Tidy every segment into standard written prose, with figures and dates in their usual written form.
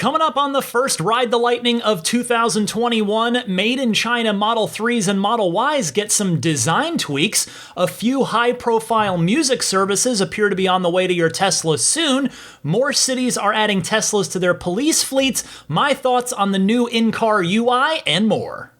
Coming up on the first Ride the Lightning of 2021, Made in China Model 3s and Model Ys get some design tweaks. A few high-profile music services appear to be on the way to your Tesla soon. More cities are adding Teslas to their police fleets. My thoughts on the new in-car UI and more.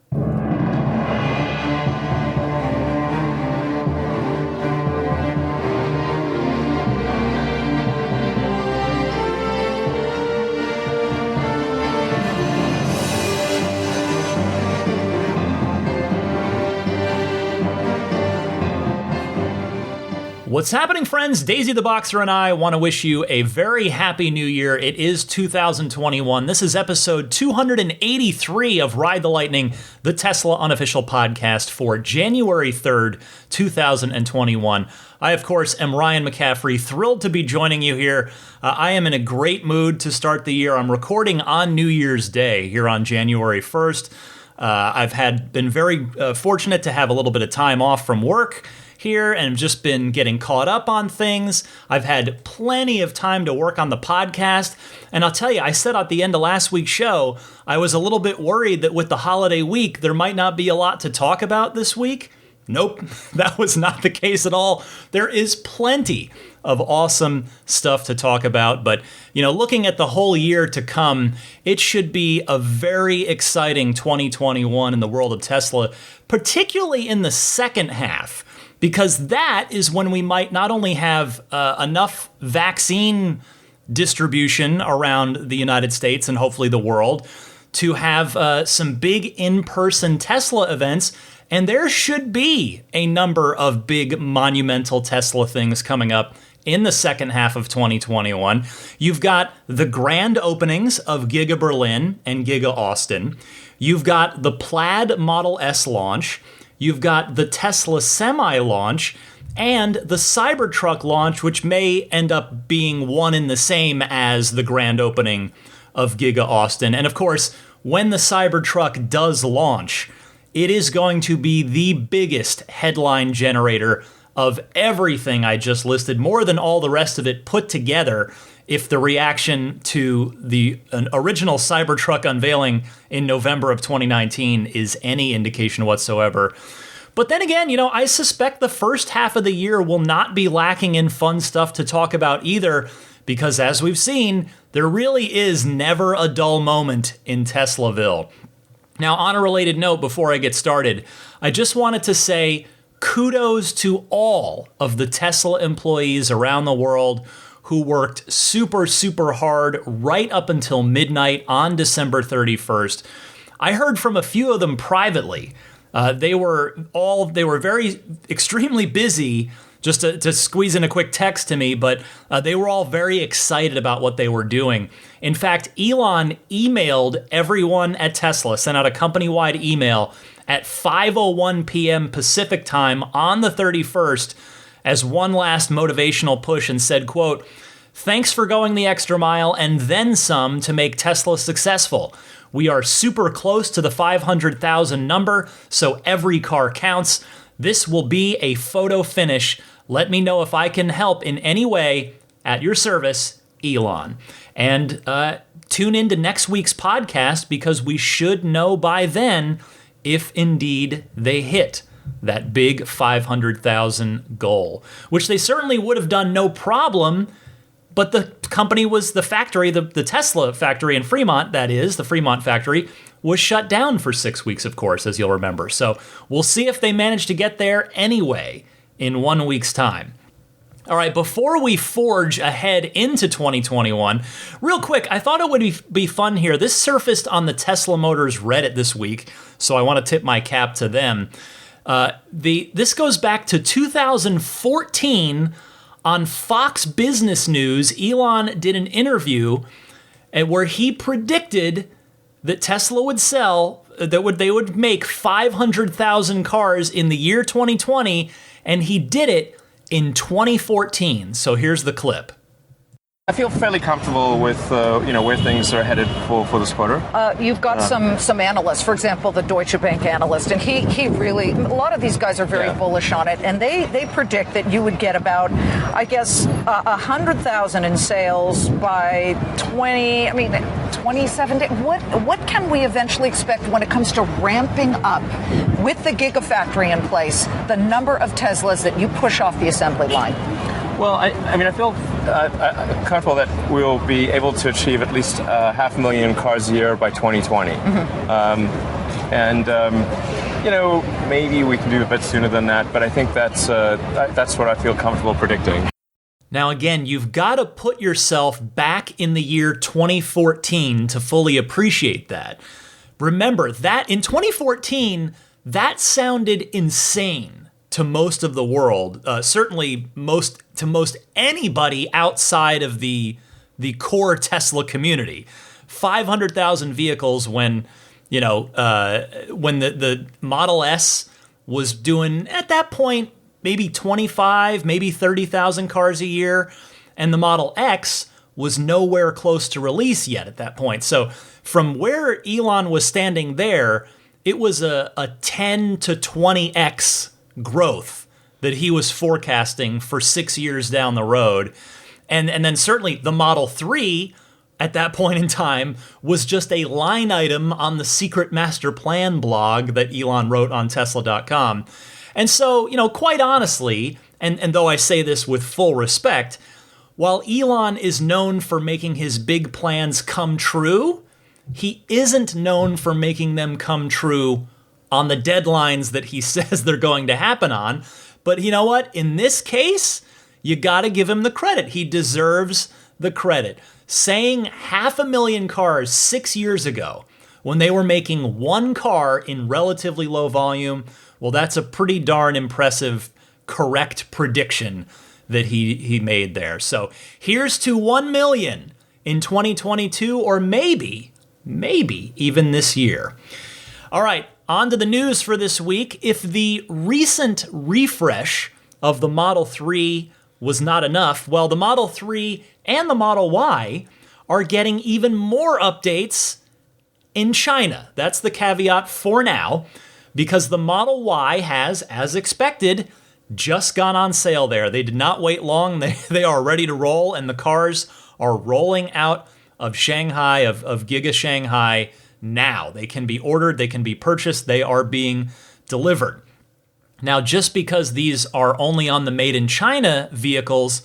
What's happening, friends? Daisy the Boxer and I want to wish you a very happy new year. It is 2021. This is episode 283 of Ride the Lightning, the Tesla unofficial podcast for January 3rd, 2021. I, of course, am Ryan McCaffrey, thrilled to be joining you here. I am in a great mood to start the year. I'm recording on New Year's Day here on January 1st. I've been very fortunate to have a little bit of time off from work here and just been getting caught up on things. I've had plenty of time to work on the podcast. And I'll tell you, I said at the end of last week's show, I was a little bit worried that with the holiday week, there might not be a lot to talk about this week. Nope, that was not the case at all. There is plenty of awesome stuff to talk about. But, looking at the whole year to come, it should be a very exciting 2021 in the world of Tesla, particularly in the second half. Because that is when we might not only have enough vaccine distribution around the United States and hopefully the world to have some big in-person Tesla events, and there should be a number of big monumental Tesla things coming up in the second half of 2021. You've got the grand openings of Giga Berlin and Giga Austin. You've got the Plaid Model S launch. You've got the Tesla Semi launch and the Cybertruck launch, which may end up being one and the same as the grand opening of Giga Austin. And of course, when the Cybertruck does launch, it is going to be the biggest headline generator of everything I just listed, more than all the rest of it put together, if the reaction to the original Cybertruck unveiling in November of 2019 is any indication whatsoever. But then again, I suspect the first half of the year will not be lacking in fun stuff to talk about either, because as we've seen, there really is never a dull moment in Teslaville. Now, on a related note, before I get started, I just wanted to say kudos to all of the Tesla employees around the world who worked super, super hard right up until midnight on December 31st. I heard from a few of them privately. They were very extremely busy, just to squeeze in a quick text to me, but they were all very excited about what they were doing. In fact, Elon emailed everyone at Tesla, sent out a company-wide email at 5:01 p.m. Pacific time on the 31st, as one last motivational push, and said, quote, "Thanks for going the extra mile and then some to make Tesla successful. We are super close to the 500,000 number, so every car counts. This will be a photo finish. Let me know if I can help in any way. At your service, Elon." And tune into next week's podcast, because we should know by then if indeed they hit that big 500,000 goal, which they certainly would have done no problem. But the company was the factory, the Tesla factory in Fremont, that is, the Fremont factory, was shut down for 6 weeks, of course, as you'll remember. So we'll see if they manage to get there anyway in 1 week's time. All right, before we forge ahead into 2021, real quick, I thought it would be fun here. This surfaced on the Tesla Motors Reddit this week, so I want to tip my cap to them. This goes back to 2014. On Fox Business News, Elon did an interview where he predicted that Tesla would sell, they would make 500,000 cars in the year 2020, and he did it in 2014. So here's the clip. I feel fairly comfortable with where things are headed for this quarter. You've got some analysts, for example, the Deutsche Bank analyst, and he really, a lot of these guys are very bullish on it, and they predict that you would get about, I guess, 100,000 in sales by 2017. What can we eventually expect when it comes to ramping up with the Gigafactory in place, the number of Teslas that you push off the assembly line? Well, I feel comfortable that we'll be able to achieve at least 500,000 cars a year by 2020. Maybe we can do a bit sooner than that, but I think that's what I feel comfortable predicting. Now, again, you've got to put yourself back in the year 2014 to fully appreciate that. Remember that in 2014, that sounded insane to most of the world, certainly to most anybody outside of the core Tesla community. 500,000 vehicles when the Model S was doing, at that point, maybe 25, maybe 30,000 cars a year, and the Model X was nowhere close to release yet at that point. So from where Elon was standing there, it was a 10 to 20x growth that he was forecasting for 6 years down the road. And then certainly the Model 3 at that point in time was just a line item on the secret master plan blog that Elon wrote on Tesla.com. And so, quite honestly, and though I say this with full respect, while Elon is known for making his big plans come true, he isn't known for making them come true on the deadlines that he says they're going to happen on. But you know what? In this case, you got to give him the credit. He deserves the credit. Saying 500,000 cars 6 years ago when they were making one car in relatively low volume, well, that's a pretty darn impressive, correct prediction that he made there. So here's to 1 million in 2022, or maybe even this year. All right. On to the news for this week. If the recent refresh of the Model 3 was not enough, well, the Model 3 and the Model Y are getting even more updates in China. That's the caveat for now, because the Model Y has, as expected, just gone on sale there. They did not wait long. They are ready to roll, and the cars are rolling out of Shanghai, of Giga Shanghai, now. They can be ordered, they can be purchased, they are being delivered. Now, just because these are only on the Made in China vehicles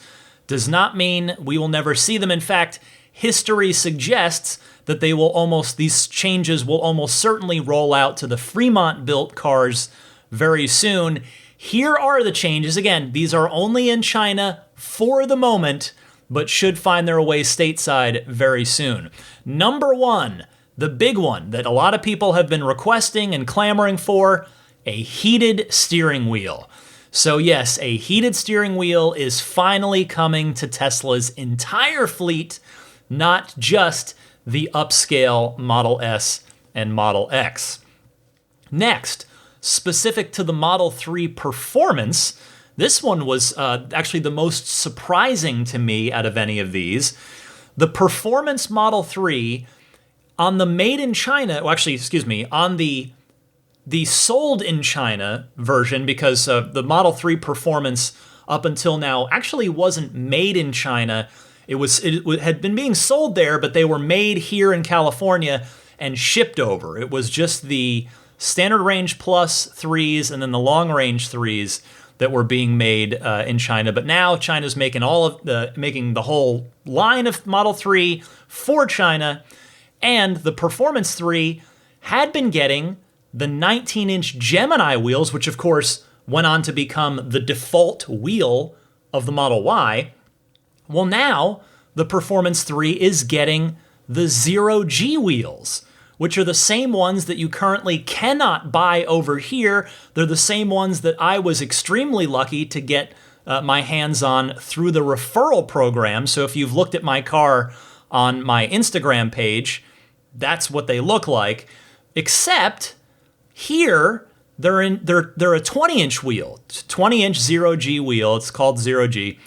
does not mean we will never see them. In fact, history suggests that these changes will almost certainly roll out to the Fremont-built cars very soon. Here are the changes. Again, these are only in China for the moment, but should find their way stateside very soon. Number one, the big one that a lot of people have been requesting and clamoring for, a heated steering wheel. So yes, a heated steering wheel is finally coming to Tesla's entire fleet, not just the upscale Model S and Model X. Next, specific to the Model 3 performance, this one was actually the most surprising to me out of any of these. The Performance Model 3 on the Made in China, on the sold in China version, because the Model 3 Performance up until now actually wasn't made in China. It had been being sold there, but they were made here in California and shipped over. It was just the Standard Range Plus 3s and then the Long Range 3s that were being made in China. But now China's making making the whole line of Model 3 for China. And the Performance 3 had been getting the 19-inch Gemini wheels, which of course went on to become the default wheel of the Model Y. Well, now the Performance 3 is getting the 0G wheels, which are the same ones that you currently cannot buy over here. They're the same ones that I was extremely lucky to get my hands on through the referral program. So if you've looked at my car on my Instagram page, that's what they look like, except here they're a 20-inch wheel, 20-inch 0G wheel. It's called 0G.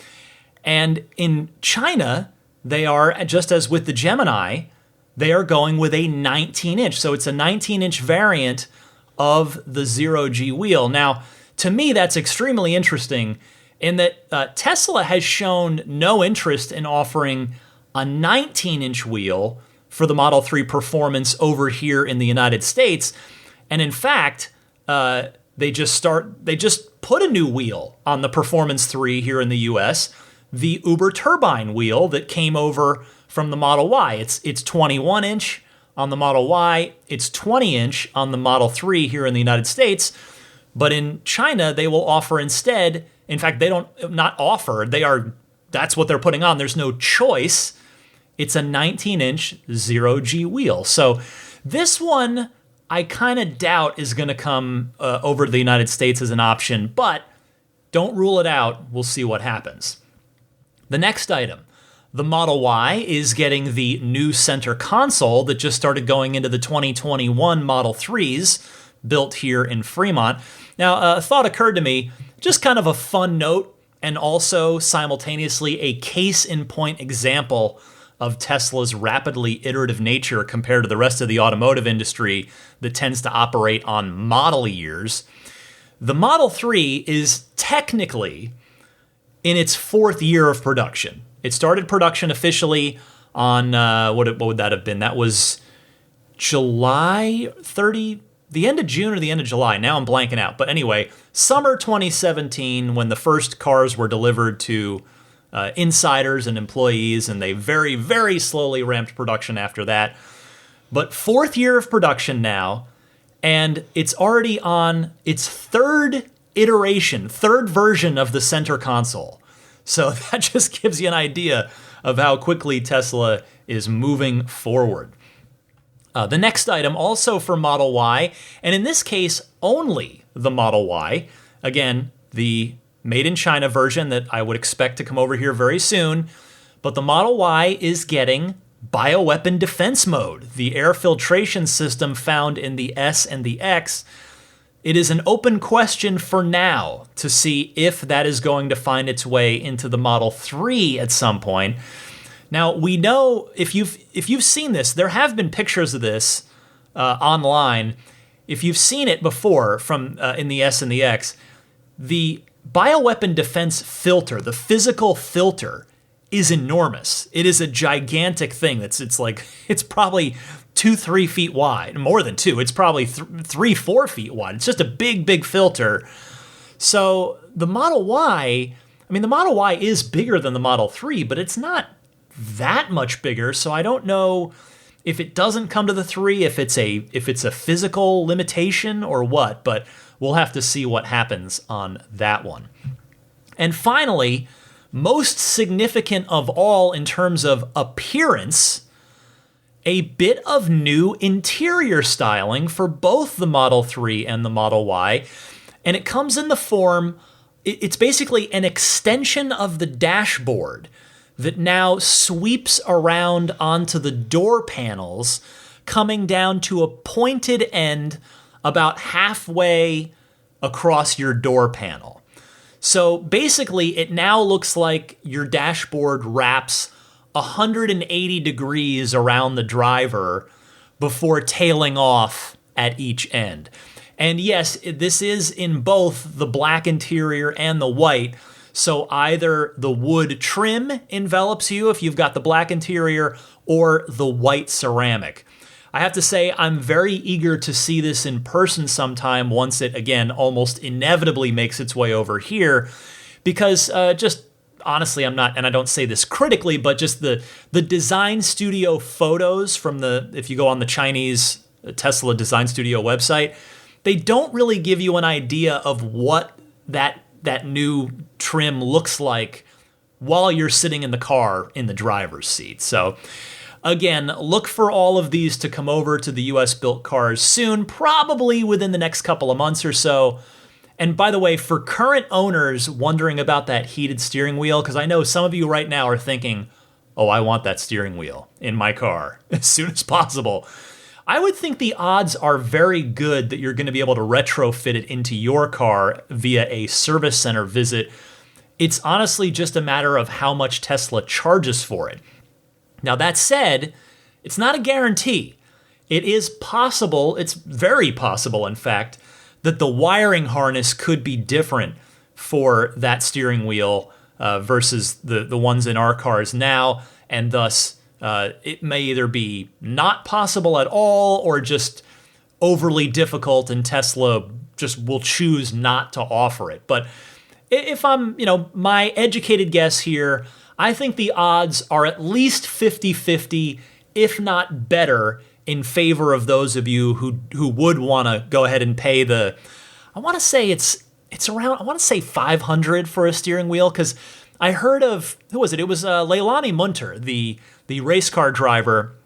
And in China, they are, just as with the Gemini, they are going with a 19-inch. So it's a 19-inch variant of the zero-G wheel. Now, to me, that's extremely interesting in that Tesla has shown no interest in offering a 19-inch wheel for the Model 3 Performance over here in the United States. And in fact, they just put a new wheel on the Performance 3 here in the US, the Uber Turbine wheel that came over from the Model Y. It's 21-inch on the Model Y, it's 20-inch on the Model 3 here in the United States, but in China they will offer instead, in fact they don't, not offer, that's what they're putting on, there's no choice, it's a 19-inch zero-G wheel. So this one I kind of doubt is going to come over to the United States as an option, but don't rule it out. We'll see what happens. The next item, the Model Y is getting the new center console that just started going into the 2021 Model 3s built here in Fremont. Now, a thought occurred to me, just kind of a fun note and also simultaneously a case-in-point example of Tesla's rapidly iterative nature compared to the rest of the automotive industry that tends to operate on model years. The Model 3 is technically in its fourth year of production. It started production officially on, what would that have been? That was July 30, the end of June or the end of July. Now I'm blanking out. But anyway, summer 2017 when the first cars were delivered to insiders and employees, and they very, very slowly ramped production after that. But fourth year of production now, and it's already on its third version of the center console. So that just gives you an idea of how quickly Tesla is moving forward. The next item, also for Model Y, and in this case, only the Model Y. Again, the made in China version that I would expect to come over here very soon. But the Model Y is getting bioweapon defense mode, the air filtration system found in the S and the X. It is an open question for now to see if that is going to find its way into the Model 3 at some point. Now, we know, if you've seen this, there have been pictures of this online. If you've seen it before from in the S and the X, the bioweapon defense filter, the physical filter, is enormous. It is a gigantic thing. It's probably 2-3 feet wide, more than 2. It's probably 3-4 feet wide. It's just a big filter. So the Model Y, the Model Y is bigger than the Model 3, but it's not that much bigger. So I don't know if it doesn't come to the 3, if it's a physical limitation or what, but we'll have to see what happens on that one. And finally, most significant of all in terms of appearance, a bit of new interior styling for both the Model 3 and the Model Y. And it comes in the form, it's basically an extension of the dashboard that now sweeps around onto the door panels, coming down to a pointed end about halfway across your door panel. So basically, it now looks like your dashboard wraps 180 degrees around the driver before tailing off at each end. And yes, this is in both the black interior and the white. So either the wood trim envelops you if you've got the black interior, or the white ceramic. I have to say, I'm very eager to see this in person sometime once it, again, almost inevitably makes its way over here, because just honestly, I'm not, and I don't say this critically, but just the design studio photos from if you go on the Chinese Tesla Design Studio website, they don't really give you an idea of what that new trim looks like while you're sitting in the car in the driver's seat. So again, look for all of these to come over to the US built cars soon, probably within the next couple of months or so. And by the way, for current owners wondering about that heated steering wheel, because I know some of you right now are thinking, oh, I want that steering wheel in my car as soon as possible. I would think the odds are very good that you're going to be able to retrofit it into your car via a service center visit. It's honestly just a matter of how much Tesla charges for it. Now, that said, it's not a guarantee. It is possible, it's very possible, in fact, that the wiring harness could be different for that steering wheel versus the ones in our cars now, and thus it may either be not possible at all or just overly difficult, and Tesla just will choose not to offer it. But if I'm, my educated guess here, I think the odds are at least 50-50, if not better, in favor of those of you who would want to go ahead and pay I want to say it's around, I want to say $500 for a steering wheel, because I heard of, who was it? It was Leilani Munter, the race car driver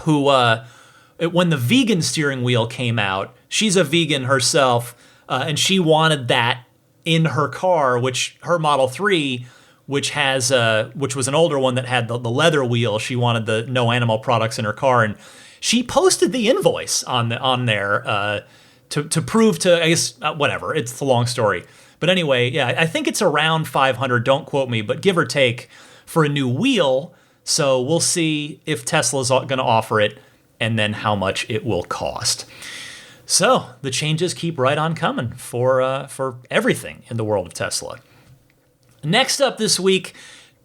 who, when the vegan steering wheel came out, she's a vegan herself, and she wanted that in her car, which her Model 3, which was an older one that had the leather wheel. She wanted the no animal products in her car, and she posted the invoice on there to prove to, I guess, whatever. It's a long story. But anyway, yeah, I think it's around $500, don't quote me, but give or take, for a new wheel. So we'll see if Tesla's going to offer it and then how much it will cost. So the changes keep right on coming for everything in the world of Tesla. Next up this week,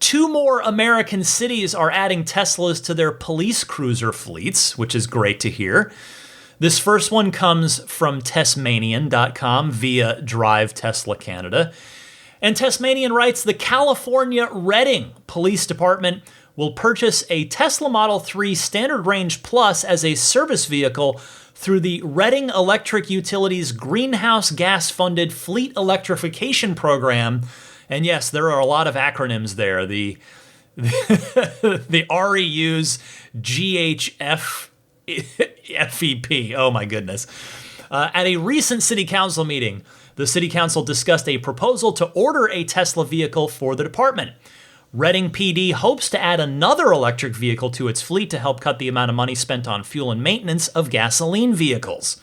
2 more American cities are adding Teslas to their police cruiser fleets, which is great to hear. This first one comes from Tesmanian.com via Drive Tesla Canada. And Tesmanian writes, the California Redding Police Department will purchase a Tesla Model 3 Standard Range Plus as a service vehicle through the Redding Electric Utilities Greenhouse Gas-funded Fleet Electrification Program. And yes, there are a lot of acronyms there. The REU's GHF FEP. Oh my goodness. At a recent city council meeting, the city council discussed a proposal to order a Tesla vehicle for the department. Redding PD hopes to add another electric vehicle to its fleet to help cut the amount of money spent on fuel and maintenance of gasoline vehicles.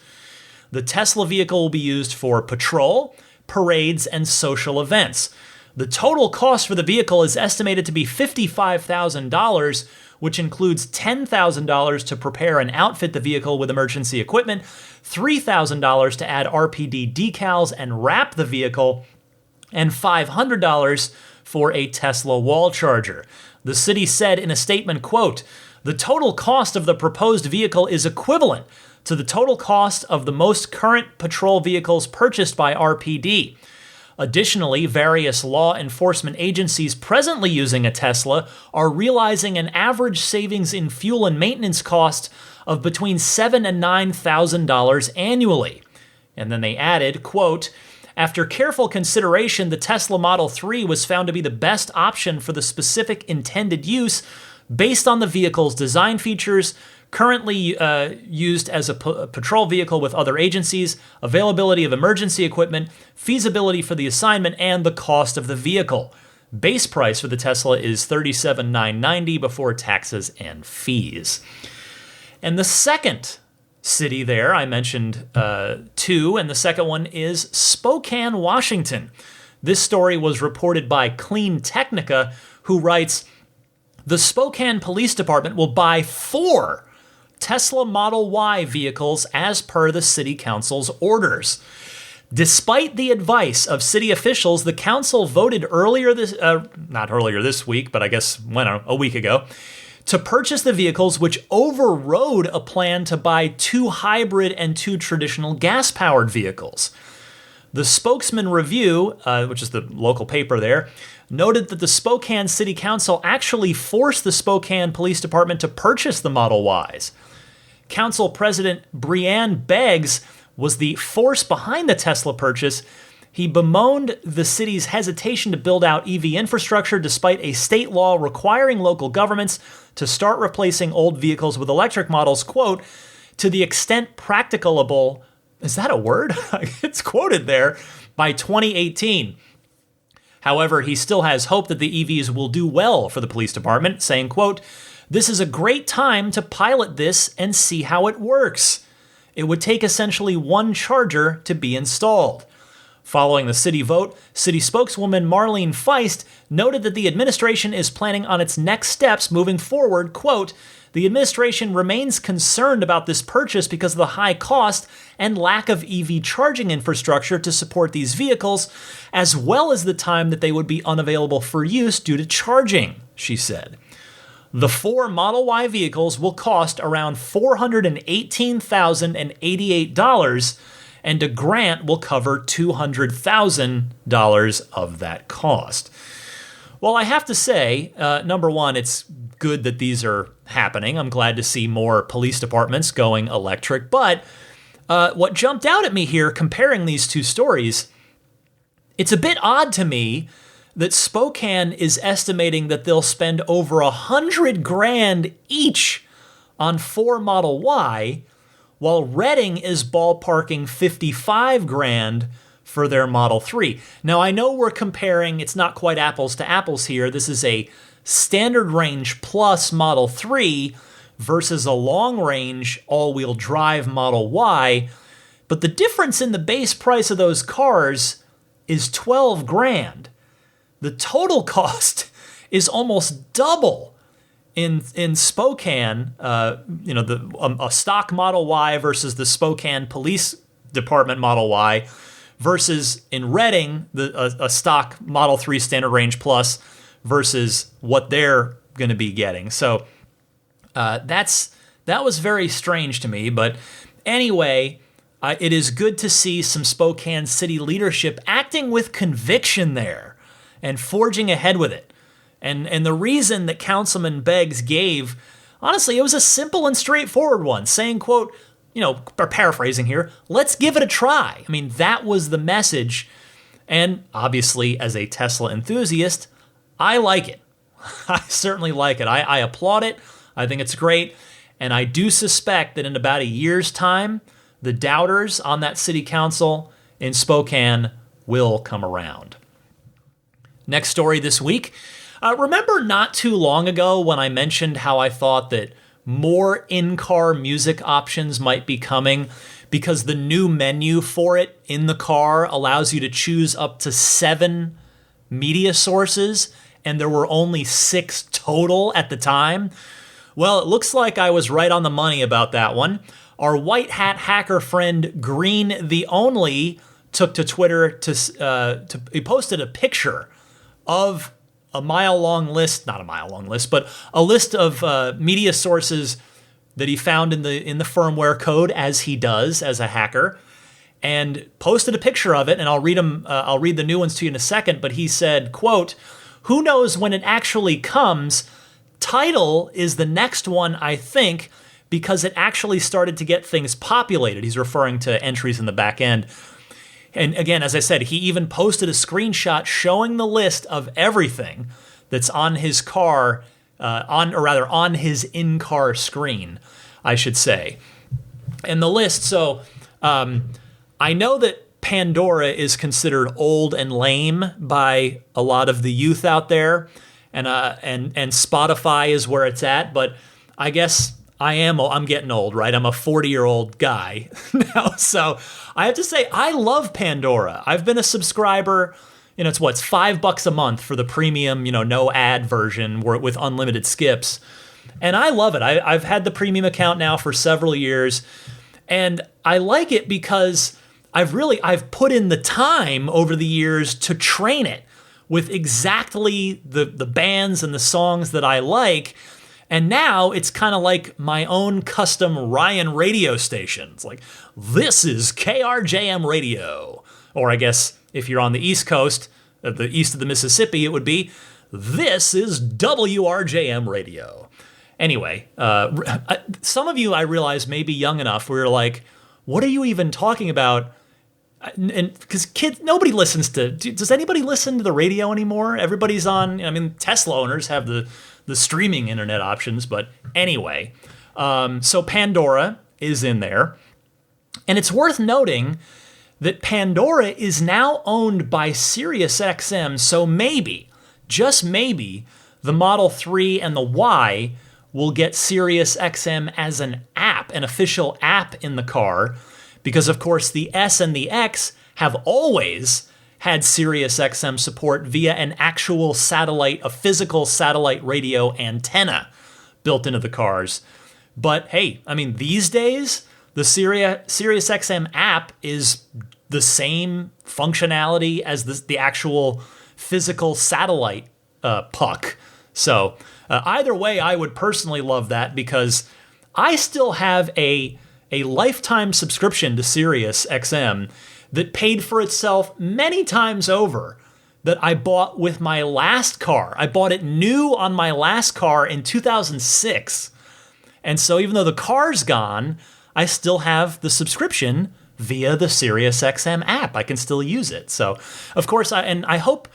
The Tesla vehicle will be used for patrol, parades, and social events. The total cost for the vehicle is estimated to be $55,000, which includes $10,000 to prepare and outfit the vehicle with emergency equipment, $3,000 to add RPD decals and wrap the vehicle, and $500 for a Tesla wall charger. The city said in a statement, quote, the total cost of the proposed vehicle is equivalent to the total cost of the most current patrol vehicles purchased by RPD. Additionally, various law enforcement agencies presently using a Tesla are realizing an average savings in fuel and maintenance cost of between $7,000 and $9,000 annually. And then they added, quote, after careful consideration, the Tesla Model 3 was found to be the best option for the specific intended use based on the vehicle's design features, currently used as a patrol vehicle with other agencies, availability of emergency equipment, feasibility for the assignment, and the cost of the vehicle. Base price for the Tesla is $37,990 before taxes and fees. And the second city there, I mentioned 2, and the second one is Spokane, Washington. This story was reported by Clean Technica, who writes, the Spokane Police Department will buy 4 Tesla Model Y vehicles as per the city council's orders. Despite the advice of city officials, the council voted not earlier this week, but I guess a week ago, to purchase the vehicles, which overrode a plan to buy 2 hybrid and 2 traditional gas-powered vehicles. The Spokesman Review, which is the local paper there, noted that the Spokane City Council actually forced the Spokane Police Department to purchase the Model Ys. Council President Brianne Beggs was the force behind the Tesla purchase. He bemoaned the city's hesitation to build out EV infrastructure despite a state law requiring local governments to start replacing old vehicles with electric models, quote, to the extent practicable, is that a word? It's quoted there, by 2018. However, he still has hope that the EVs will do well for the police department, saying, quote, this is a great time to pilot this and see how it works. It would take essentially 1 charger to be installed. Following the city vote, city spokeswoman Marlene Feist noted that the administration is planning on its next steps moving forward. Quote, the administration remains concerned about this purchase because of the high cost and lack of EV charging infrastructure to support these vehicles, as well as the time that they would be unavailable for use due to charging, she said. The 4 Model Y vehicles will cost around $418,088, and a grant will cover $200,000 of that cost. Well, I have to say, number one, it's good that these are happening. I'm glad to see more police departments going electric. But what jumped out at me here, comparing these two stories, it's a bit odd to me that Spokane is estimating that they'll spend over $100,000 each on 4 Model Y, while Reading is ballparking $55,000 for their Model 3. Now, I know we're comparing, it's not quite apples to apples here. This is a standard range plus Model 3 versus a long range all-wheel drive Model Y, but the difference in the base price of those cars is $12,000. The total cost is almost double in Spokane, a stock Model Y versus the Spokane Police Department Model Y, versus in Reading, a stock Model 3 Standard Range Plus versus what they're going to be getting. So that was very strange to me. But anyway, it is good to see some Spokane city leadership acting with conviction there and forging ahead with it. And the reason that Councilman Beggs gave, honestly, it was a simple and straightforward one, saying, quote, or paraphrasing here, let's give it a try. I mean, that was the message. And obviously, as a Tesla enthusiast, I like it. I certainly like it. I applaud it. I think it's great. And I do suspect that in about a year's time, the doubters on that city council in Spokane will come around. Next story this week. Remember not too long ago when I mentioned how I thought that more in-car music options might be coming because the new menu for it in the car allows you to choose up to 7 media sources, and there were only 6 total at the time? Well, it looks like I was right on the money about that one. Our white hat hacker friend Green the Only took to Twitter he posted a picture of a list of media sources that he found in the firmware code, as he does as a hacker, and posted a picture of it. And I'll read the new ones to you in a second. But he said, quote, "Who knows when it actually comes? Tidal is the next one, I think, because it actually started to get things populated." He's referring to entries in the back end. And again, as I said, he even posted a screenshot showing the list of everything that's on his car, on his in-car screen, I should say. And the list, so I know that Pandora is considered old and lame by a lot of the youth out there, and Spotify is where it's at, but I guess I'm getting old, right? I'm a 40-year-old guy now, so I have to say I love Pandora. I've been a subscriber. It's $5 a month for the premium, no ad version with unlimited skips, and I love it. I've had the premium account now for several years, and I like it because I've put in the time over the years to train it with exactly the bands and the songs that I like. And now it's kind of like my own custom Ryan radio station. It's like, this is KRJM radio. Or I guess if you're on the East Coast, the east of the Mississippi, it would be, this is WRJM radio. Anyway, some of you, I realize, may be young enough where you're like, what are you even talking about? And because nobody listens does anybody listen to the radio anymore? Everybody's on, Tesla owners have the streaming internet options, but anyway. So Pandora is in there. And it's worth noting that Pandora is now owned by SiriusXM, so maybe, just maybe, the Model 3 and the Y will get SiriusXM as an official app in the car, because of course the S and the X have always had Sirius XM support via an actual satellite, a physical satellite radio antenna built into the cars. But hey, I mean, these days, the Sirius XM app is the same functionality as the actual physical satellite puck. So either way, I would personally love that, because I still have a lifetime subscription to Sirius XM that paid for itself many times over, that I bought with my last car. I bought it new on my last car in 2006. And so even though the car's gone, I still have the subscription via the SiriusXM app. I can still use it. So, of course, I hope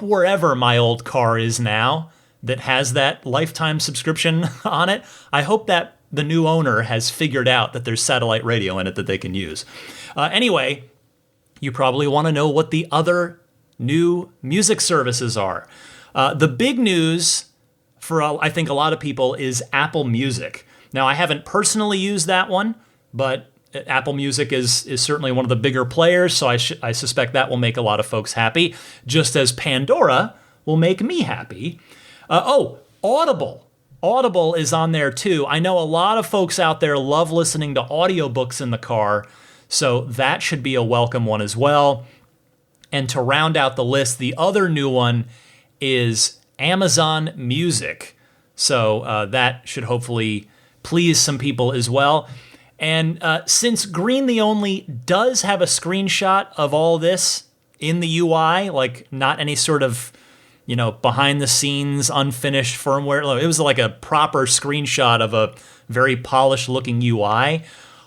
wherever my old car is now that has that lifetime subscription on it, I hope that the new owner has figured out that there's satellite radio in it that they can use. Anyway, you probably want to know what the other new music services are. The big news for, I think, a lot of people is Apple Music. Now, I haven't personally used that one, but Apple Music is certainly one of the bigger players, so I suspect that will make a lot of folks happy, just as Pandora will make me happy. Audible. Audible is on there too. I know a lot of folks out there love listening to audiobooks in the car, so that should be a welcome one as well. And to round out the list, the other new one is Amazon Music. So that should hopefully please some people as well. And since Green the Only does have a screenshot of all this in the UI, like not any sort of, behind the scenes, unfinished firmware, it was like a proper screenshot of a very polished looking UI.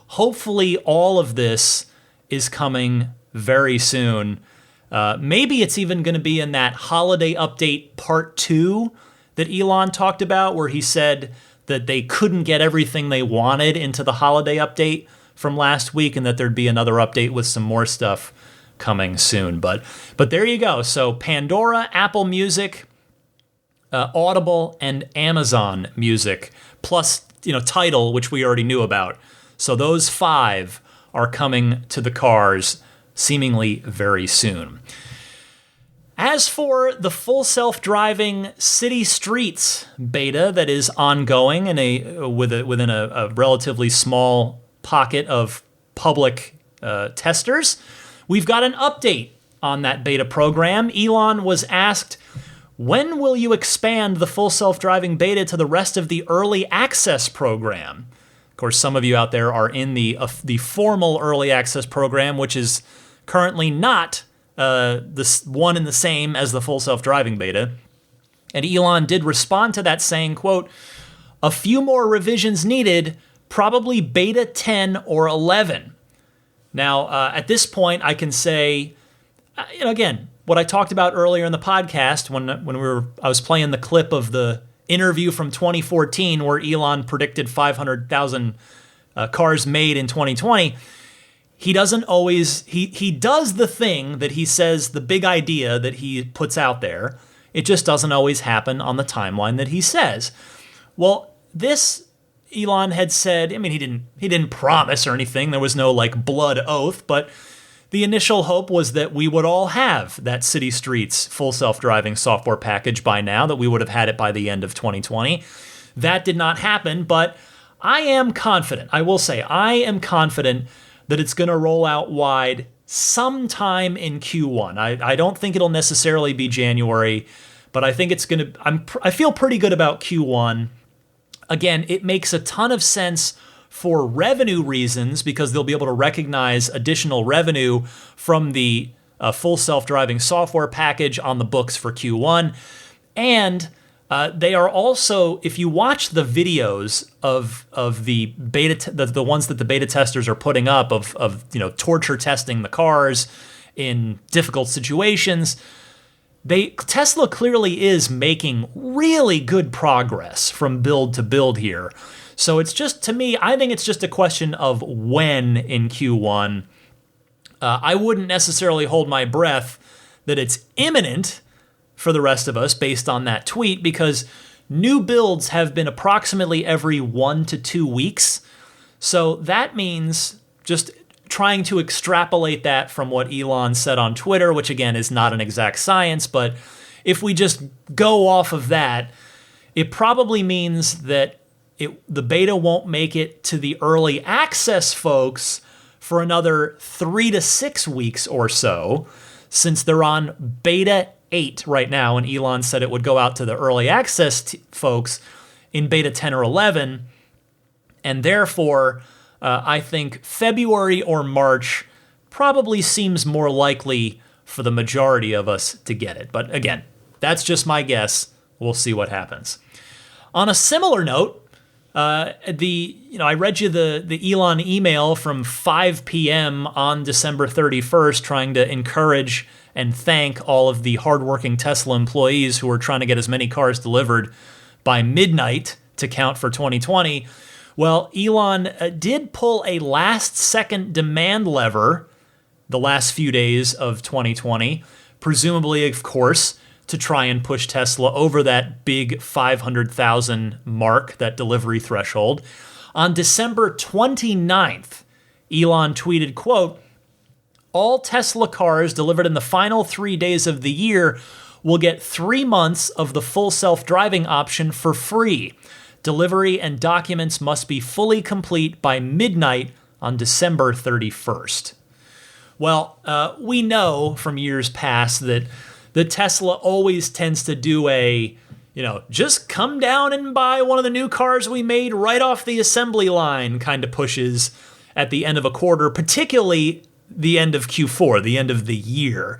Hopefully all of this is coming very soon. Maybe it's even going to be in that holiday update part 2 that Elon talked about, where he said that they couldn't get everything they wanted into the holiday update from last week, and that there'd be another update with some more stuff coming soon. But there you go. So Pandora, Apple Music, Audible, and Amazon Music, plus Tidal, which we already knew about. So those 5 are coming to the cars seemingly very soon. As for the full self-driving city streets beta that is ongoing within a relatively small pocket of public testers, we've got an update on that beta program. Elon was asked, when will you expand the full self-driving beta to the rest of the early access program? Of course, some of you out there are in the formal early access program, which is currently not this one and the same as the full self-driving beta. And Elon did respond to that saying, quote, a few more revisions needed, probably beta 10 or 11. Now, at this point, I can say, again, what I talked about earlier in the podcast when I was playing the clip of the interview from 2014 where Elon predicted 500,000 cars made in 2020. He doesn't always, he does the thing that he says, the big idea that he puts out there. It just doesn't always happen on the timeline that he says. Well, this Elon had said, I mean, he didn't promise or anything. There was no blood oath, but the initial hope was that we would all have that City Streets full self-driving software package by now, that we would have had it by the end of 2020. That did not happen, but I am confident. I will say, I am confident that it's going to roll out wide sometime in Q1. I don't think it'll necessarily be January, but I think it's going to. I feel pretty good about Q1. Again, it makes a ton of sense for revenue reasons, because they'll be able to recognize additional revenue from the full self-driving software package on the books for Q1. And they are also, if you watch the videos of the beta, the ones that the beta testers are putting up of torture testing the cars in difficult situations, Tesla clearly is making really good progress from build to build here. So it's just, to me, I think it's just a question of when in Q1. I wouldn't necessarily hold my breath that it's imminent for the rest of us based on that tweet, because new builds have been approximately every 1 to 2 weeks. So that means, just trying to extrapolate that from what Elon said on Twitter, which again is not an exact science, but if we just go off of that, it probably means that the beta won't make it to the early access folks for another 3 to 6 weeks or so, since they're on beta 8 right now, and Elon said it would go out to the early access folks in beta 10 or 11, and therefore I think February or March probably seems more likely for the majority of us to get it. But again, that's just my guess. We'll see what happens. On a similar note, I read you the Elon email from 5 p.m. on December 31st, trying to encourage and thank all of the hardworking Tesla employees who are trying to get as many cars delivered by midnight to count for 2020. Well, Elon did pull a last-second demand lever the last few days of 2020, presumably, of course, to try and push Tesla over that big 500,000 mark, that delivery threshold. On December 29th, Elon tweeted, quote, "All Tesla cars delivered in the final 3 days of the year will get 3 months of the full self-driving option for free. Delivery and documents must be fully complete by midnight on December 31st. Well, we know from years past that the Tesla always tends to do just come down and buy one of the new cars we made right off the assembly line kind of pushes at the end of a quarter, particularly the end of Q4, the end of the year.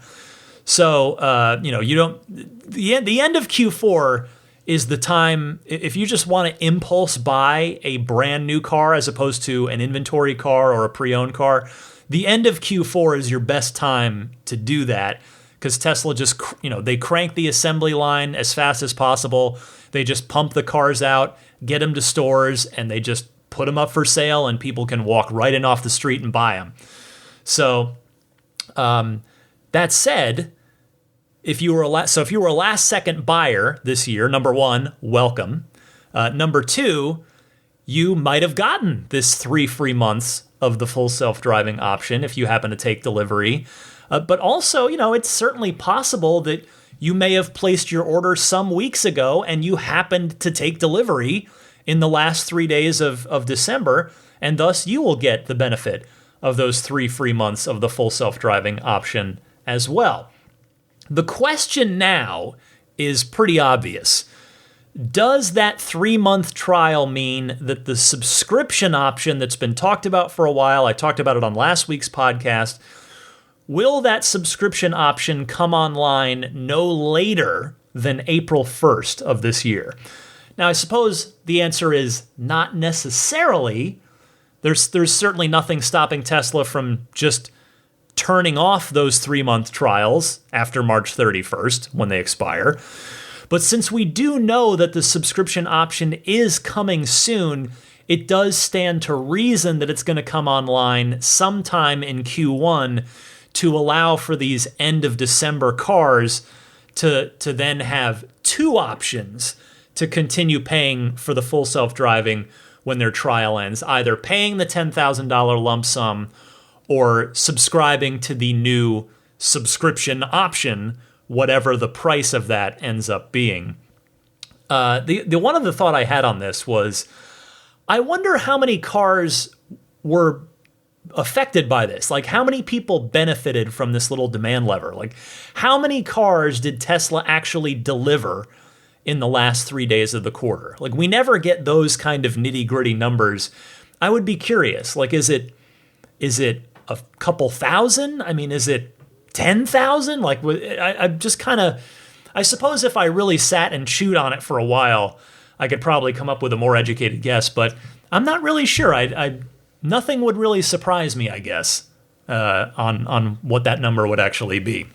So, the end of Q4 is the time, if you just want to impulse buy a brand new car as opposed to an inventory car or a pre-owned car, the end of Q4 is your best time to do that, because Tesla just, they crank the assembly line as fast as possible. They just pump the cars out, get them to stores, and they just put them up for sale, and people can walk right in off the street and buy them. So, that said, if you were a last second buyer this year, number one, welcome. Number two, you might have gotten this 3 free months of the full self-driving option if you happen to take delivery. But also, it's certainly possible that you may have placed your order some weeks ago and you happened to take delivery in the last 3 days of December, and thus you will get the benefit of those 3 free months of the full self-driving option as well. The question now is pretty obvious. Does that 3-month trial mean that the subscription option that's been talked about for a while, I talked about it on last week's podcast, will that subscription option come online no later than April 1st of this year? Now, I suppose the answer is not necessarily. There's certainly nothing stopping Tesla from just turning off those 3-month trials after March 31st when they expire. But since we do know that the subscription option is coming soon, it does stand to reason that it's going to come online sometime in Q1 to allow for these end of December cars to then have 2 options to continue paying for the full self-driving when their trial ends, either paying the $10,000 lump sum or subscribing to the new subscription option, whatever the price of that ends up being. The one other thought I had on this was, I wonder how many cars were affected by this. Like, how many people benefited from this little demand lever? Like, how many cars did Tesla actually deliver in the last 3 days of the quarter? Like, we never get those kind of nitty-gritty numbers. I would be curious. Like, is it a couple thousand? I mean, is it 10,000? Like, I'm just kind of, I suppose if I really sat and chewed on it for a while, I could probably come up with a more educated guess, but I'm not really sure. Nothing would really surprise me, I guess, on what that number would actually be.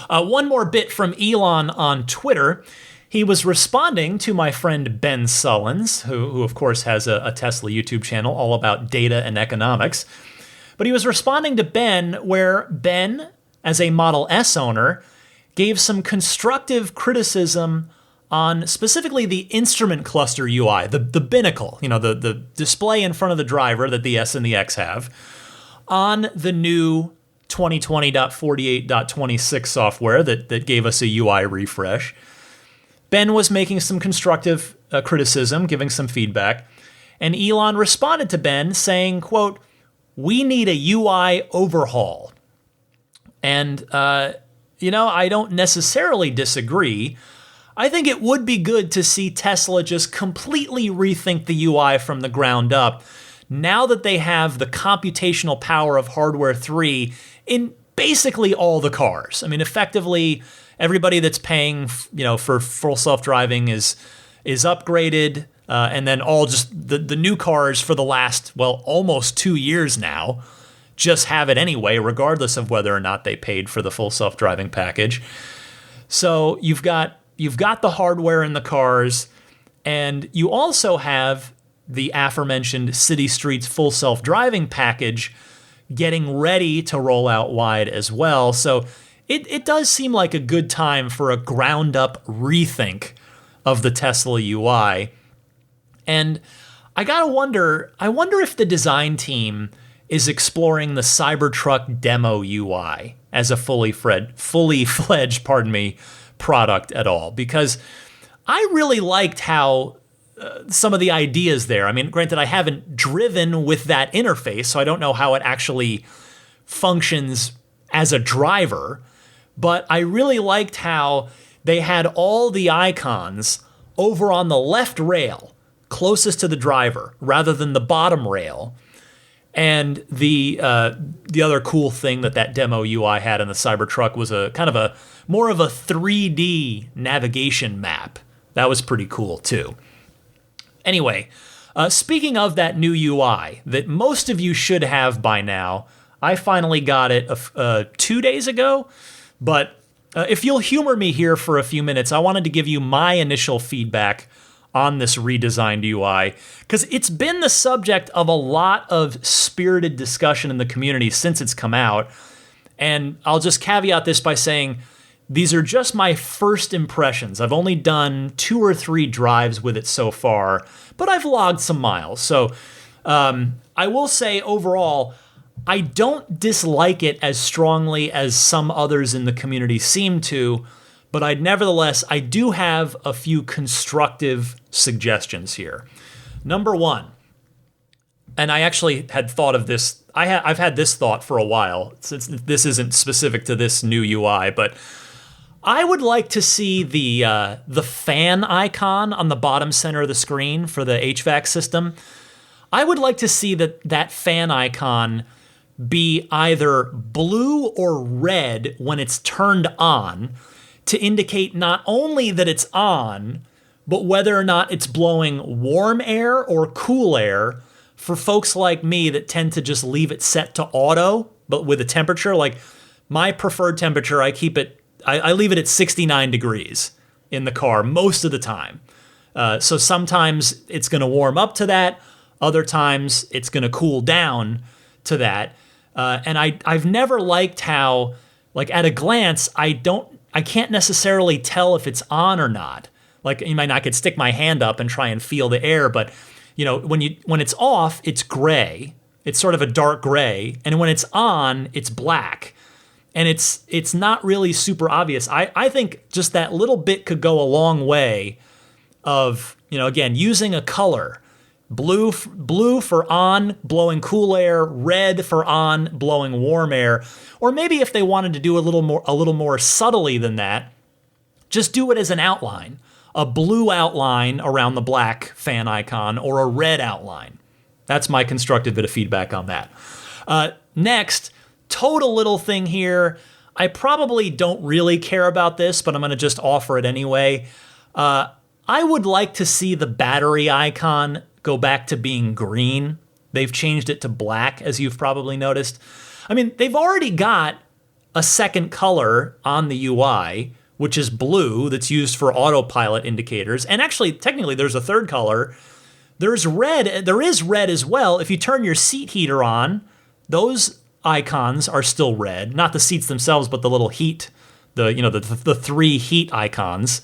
One more bit from Elon on Twitter. He was responding to my friend Ben Sullins, who of course has a Tesla YouTube channel all about data and economics. But he was responding to Ben, where Ben, as a Model S owner, gave some constructive criticism on specifically the instrument cluster UI, the binnacle, the display in front of the driver that the S and the X have, on the new 2020.48.26 software that gave us a UI refresh. Ben was making some constructive criticism, giving some feedback, and Elon responded to Ben saying, quote, "We need a UI overhaul." And, I don't necessarily disagree. I think it would be good to see Tesla just completely rethink the UI from the ground up now that they have the computational power of Hardware 3 in basically all the cars. I mean, effectively, everybody that's paying, for full self-driving is upgraded, and then all just the new cars for the last, almost 2 years now just have it anyway, regardless of whether or not they paid for the full self-driving package. So you've got the hardware in the cars, and you also have the aforementioned City Streets full self-driving package getting ready to roll out wide as well. So it does seem like a good time for a ground-up rethink of the Tesla UI. And I wonder if the design team is exploring the Cybertruck demo UI as a fully fledged, product at all, because I really liked how some of the ideas there. I mean, granted, I haven't driven with that interface, so I don't know how it actually functions as a driver, but I really liked how they had all the icons over on the left rail, closest to the driver, rather than the bottom rail. And the other cool thing that demo UI had in the Cybertruck was a kind of more of a 3D navigation map. That was pretty cool too. Anyway, speaking of that new UI that most of you should have by now, I finally got it 2 days ago. But if you'll humor me here for a few minutes, I wanted to give you my initial feedback on this redesigned UI, because it's been the subject of a lot of spirited discussion in the community since it's come out. And I'll just caveat this by saying these are just my first impressions. I've only done 2 or 3 drives with it so far, but I've logged some miles. So I will say overall, I don't dislike it as strongly as some others in the community seem to, but I do have a few constructive suggestions here. Number 1, and I actually had thought of this, I've had this thought for a while, since this isn't specific to this new UI, but I would like to see the fan icon on the bottom center of the screen for the HVAC system. I would like to see that fan icon be either blue or red when it's turned on, to indicate not only that it's on, but whether or not it's blowing warm air or cool air for folks like me that tend to just leave it set to auto, but with a temperature. Like my preferred temperature, I leave it at 69 degrees in the car most of the time. So sometimes it's going to warm up to that. Other times it's going to cool down to that. And I've never liked how, like at a glance, I can't necessarily tell if it's on or not. Like, I could stick my hand up and try and feel the air, but when it's off, it's gray. It's sort of a dark gray, and when it's on, it's black. And it's not really super obvious. I think just that little bit could go a long way of, again, using a color. Blue for on, blowing cool air, red for on, blowing warm air. Or maybe if they wanted to do a little more subtly than that, just do it as an outline. A blue outline around the black fan icon, or a red outline. That's my constructive bit of feedback on that. Next, total little thing here. I probably don't really care about this, but I'm going to just offer it anyway. I would like to see the battery icon go back to being green. They've changed it to black, as you've probably noticed. I mean, they've already got a second color on the UI, which is blue, that's used for autopilot indicators. And actually, technically, there's a third color. There is red as well. If you turn your seat heater on, those icons are still red. Not the seats themselves, but the little heat, the 3 heat icons.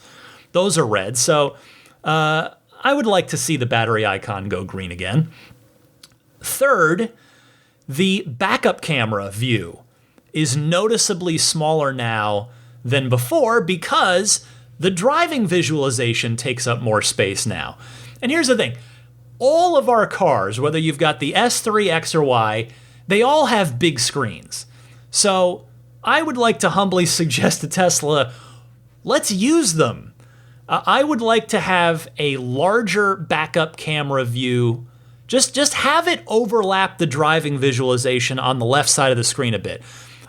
Those are red. So I would like to see the battery icon go green again. Third, The backup camera view is noticeably smaller now than before because the driving visualization takes up more space now. And here's the thing. All of our cars, whether you've got the S3, X, or Y, they all have big screens. So I would like to humbly suggest to Tesla, let's use them. I would like to have a larger backup camera view. Just have it overlap the driving visualization on the left side of the screen a bit.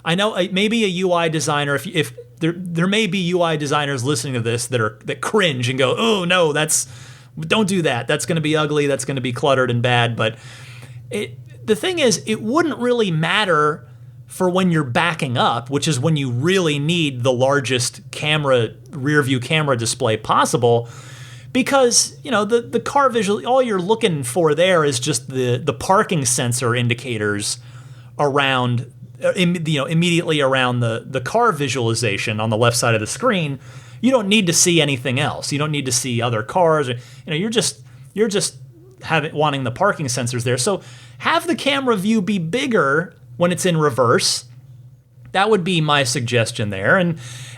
I know maybe a UI designer, if there may be UI designers listening to this that cringe and go, oh no, don't do that. That's going to be ugly. That's going to be cluttered and bad. But the thing is, it wouldn't really matter for when you're backing up, which is when you really need the largest rear view camera display possible, because the car visual, all you're looking for there is just the parking sensor indicators around, immediately around the car visualization on the left side of the screen. You don't need to see anything else. You don't need to see other cars. You're just wanting the parking sensors there. So have the camera view be bigger when it's in reverse. That would be my suggestion there.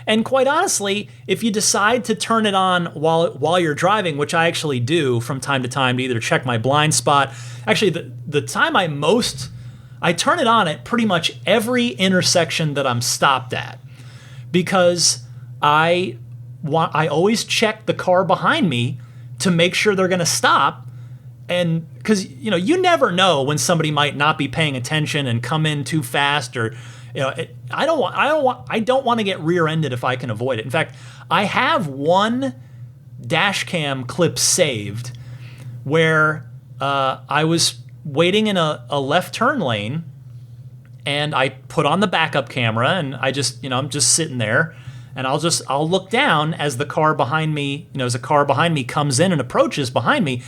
And quite honestly, if you decide to turn it on while you're driving, which I actually do from time to time to either check my blind spot. Actually, the time I turn it on at pretty much every intersection that I'm stopped at, because I always check the car behind me to make sure they're going to stop. And because you never know when somebody might not be paying attention and come in too fast, or I don't want to get rear-ended if I can avoid it. In fact, I have one dash cam clip saved where I was waiting in a left turn lane, and I put on the backup camera, and I'm just sitting there, and I'll look down as the car behind me, as a car behind me comes in and approaches behind me.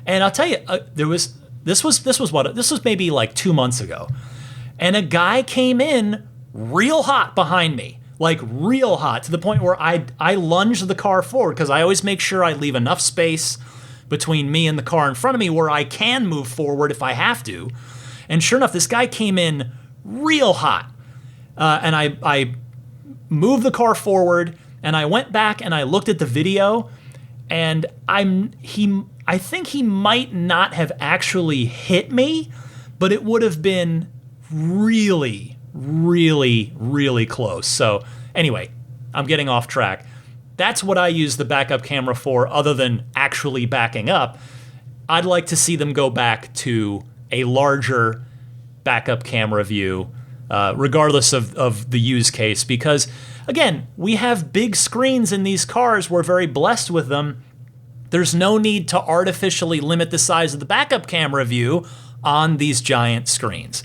And I'll tell you, this was maybe like 2 months ago, and a guy came in real hot behind me, like real hot, to the point where I lunged the car forward, because I always make sure I leave enough space between me and the car in front of me where I can move forward if I have to. And sure enough, this guy came in real hot, and I moved the car forward, and I went back and I looked at the video, and I think he might not have actually hit me, but it would have been really, really, really close. So anyway, I'm getting off track. That's what I use the backup camera for, other than actually backing up. I'd like to see them go back to a larger backup camera view, regardless of the use case, because again, we have big screens in these cars. We're very blessed with them. There's no need to artificially limit the size of the backup camera view on these giant screens.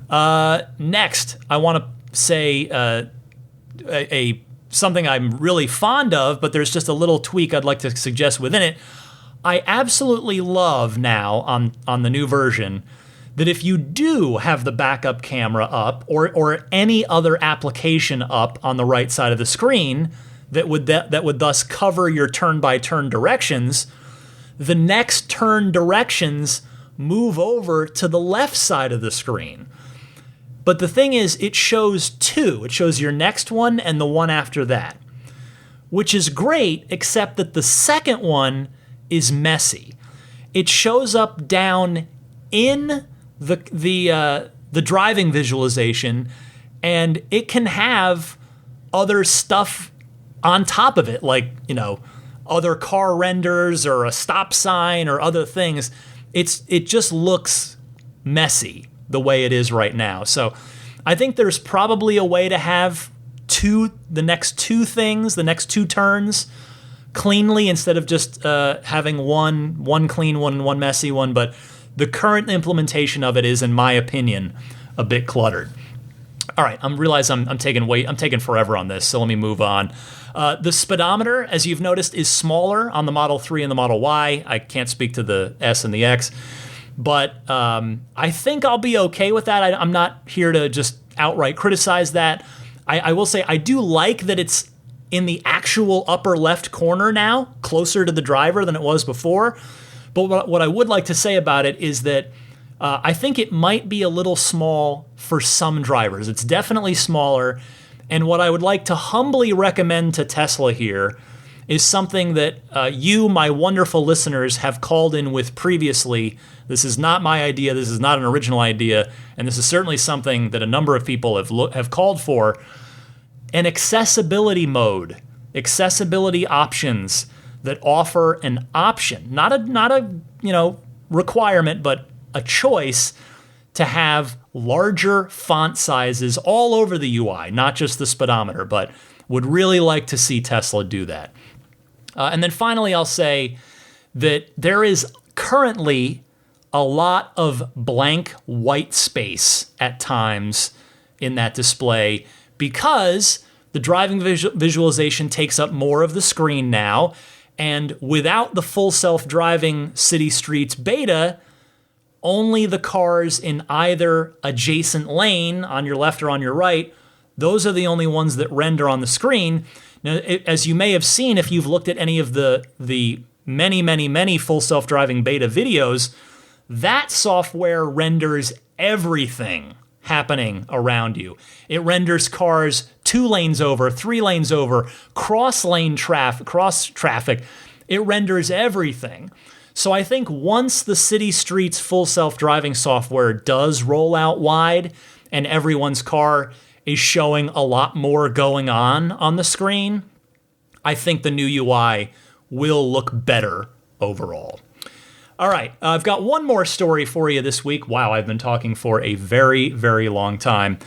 Next, I want to say something I'm really fond of, but there's just a little tweak I'd like to suggest within it. I absolutely love now on the new version that if you do have the backup camera up, or any other application up on the right side of the screen that would thus cover your turn-by-turn directions, the next turn directions move over to the left side of the screen. But the thing is, it shows two. It shows your next one and the one after that, which is great, except that the second one is messy. It shows up down in the driving visualization, and it can have other stuff on top of it, like, other car renders or a stop sign or other things. It just looks messy the way it is right now. So I think there's probably a way to have the next two turns cleanly, instead of just having one clean one and one messy one. But the current implementation of it is, in my opinion, a bit cluttered. All right, I'm taking forever on this, so let me move on. The speedometer, as you've noticed, is smaller on the Model 3 and the Model Y. I can't speak to the S and the X, but I think I'll be okay with that. I'm not here to just outright criticize that. I will say I do like that it's in the actual upper left corner now, closer to the driver than it was before. But what I would like to say about it is that I think it might be a little small for some drivers. It's definitely smaller. And what I would like to humbly recommend to Tesla here is something that you, my wonderful listeners, have called in with previously. This is not my idea. This is not an original idea. And this is certainly something that a number of people have called for. An accessibility mode, accessibility options that offer an option, not a requirement, but a choice to have larger font sizes all over the UI, not just the speedometer, but would really like to see Tesla do that. And then finally, I'll say that there is currently a lot of blank white space at times in that display because the driving visualization takes up more of the screen now. And without the full self-driving city streets beta, only the cars in either adjacent lane on your left or on your right, those are the only ones that render on the screen. Now, as you may have seen, if you've looked at any of the many full self-driving beta videos, that software renders everything happening around you. It renders cars 2 lanes over, 3 lanes over, cross traffic. It renders everything. So I think once the city streets full self-driving software does roll out wide and everyone's car is showing a lot more going on the screen, I think the new UI will look better overall. All right, I've got one more story for you this week. Wow, I've been talking for a very, very long time.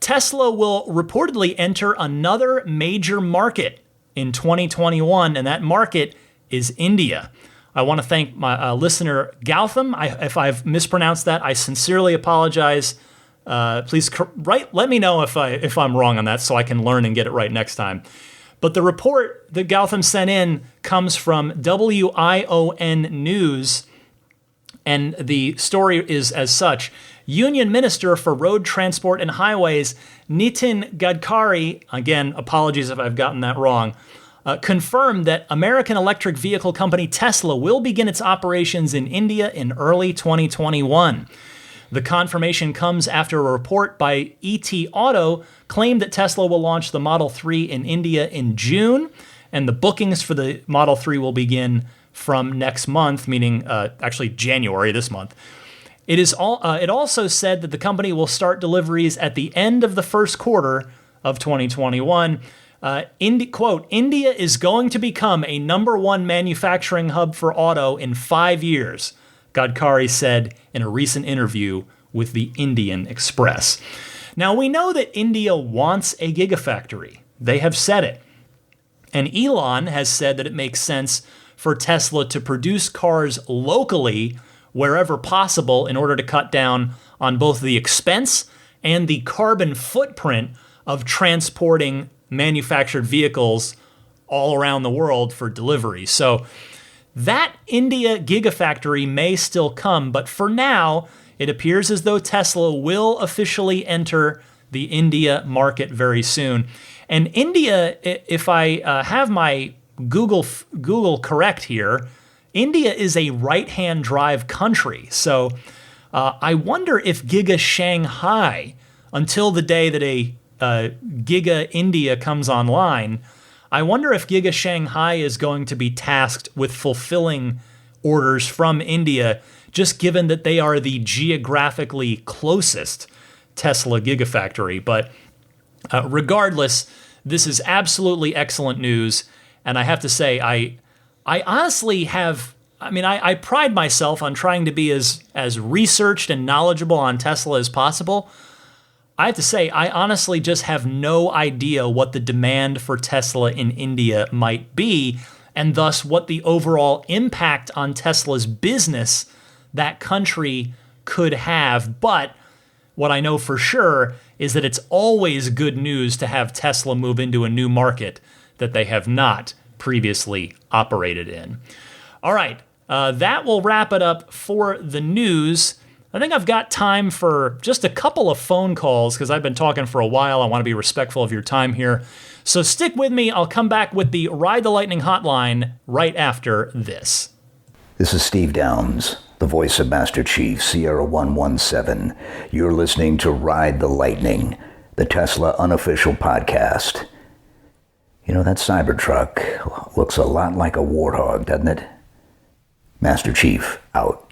Tesla will reportedly enter another major market in 2021, and that market is India. I want to thank my listener Gautam. If I've mispronounced that, I sincerely apologize. Please let me know if I'm wrong on that so I can learn and get it right next time. But the report that Gautam sent in comes from WION News, and the story is as such. Union Minister for Road Transport and Highways, Nitin Gadkari, again, apologies if I've gotten that wrong, confirmed that American electric vehicle company Tesla will begin its operations in India in early 2021. The confirmation comes after a report by ET Auto claimed that Tesla will launch the Model 3 in India in June, and the bookings for the Model 3 will begin from next month, meaning actually January this month. It also said that the company will start deliveries at the end of the first quarter of 2021. Quote, India is going to become a #1 manufacturing hub for auto in 5 years, Gadkari said in a recent interview with the Indian Express. Now, we know that India wants a gigafactory. They have said it. And Elon has said that it makes sense for Tesla to produce cars locally wherever possible in order to cut down on both the expense and the carbon footprint of transporting manufactured vehicles all around the world for delivery. So that India gigafactory may still come, but for now, it appears as though Tesla will officially enter the India market very soon. And India, if I have my Google correct here, India is a right-hand drive country. So I wonder if Giga Shanghai, until the day that a Giga India comes online, I wonder if Giga Shanghai is going to be tasked with fulfilling orders from India, just given that they are the geographically closest Tesla Gigafactory. But regardless, this is absolutely excellent news. And I have to say, I honestly I pride myself on trying to be as researched and knowledgeable on Tesla as possible. I have to say, I honestly just have no idea what the demand for Tesla in India might be, and thus what the overall impact on Tesla's business that country could have. But what I know for sure is that it's always good news to have Tesla move into a new market that they have not previously operated in. All right, that will wrap it up for the news. I think I've got time for just a couple of phone calls because I've been talking for a while. I want to be respectful of your time here. So stick with me. I'll come back with the Ride the Lightning hotline right after this. This is Steve Downs, the the voice of Master Chief, Sierra 117. You're listening to Ride the Lightning, the Tesla unofficial podcast. You know, that Cybertruck looks a lot like a warthog, doesn't it? Master Chief, out.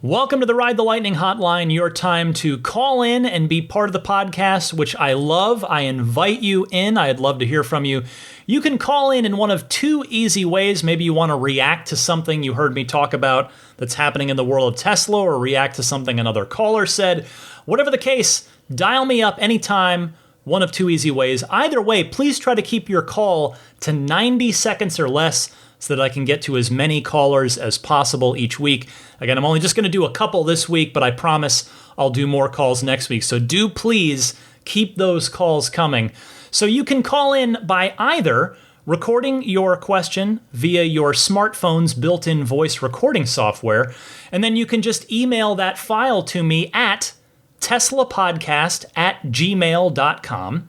Welcome to the Ride the Lightning hotline, your time to call in and be part of the podcast, which I love. I invite you in. I'd love to hear from you. You can call in one of two easy ways. Maybe you want to react to something you heard me talk about that's happening in the world of Tesla, or react to something another caller said. Whatever the case, dial me up anytime. One of two easy ways. Either way, please try to keep your call to 90 seconds or less so that I can get to as many callers as possible each week. Again, I'm only just going to do a couple this week, but I promise I'll do more calls next week. So do please keep those calls coming. So you can call in by either recording your question via your smartphone's built-in voice recording software, and then you can just email that file to me at teslapodcast@gmail.com.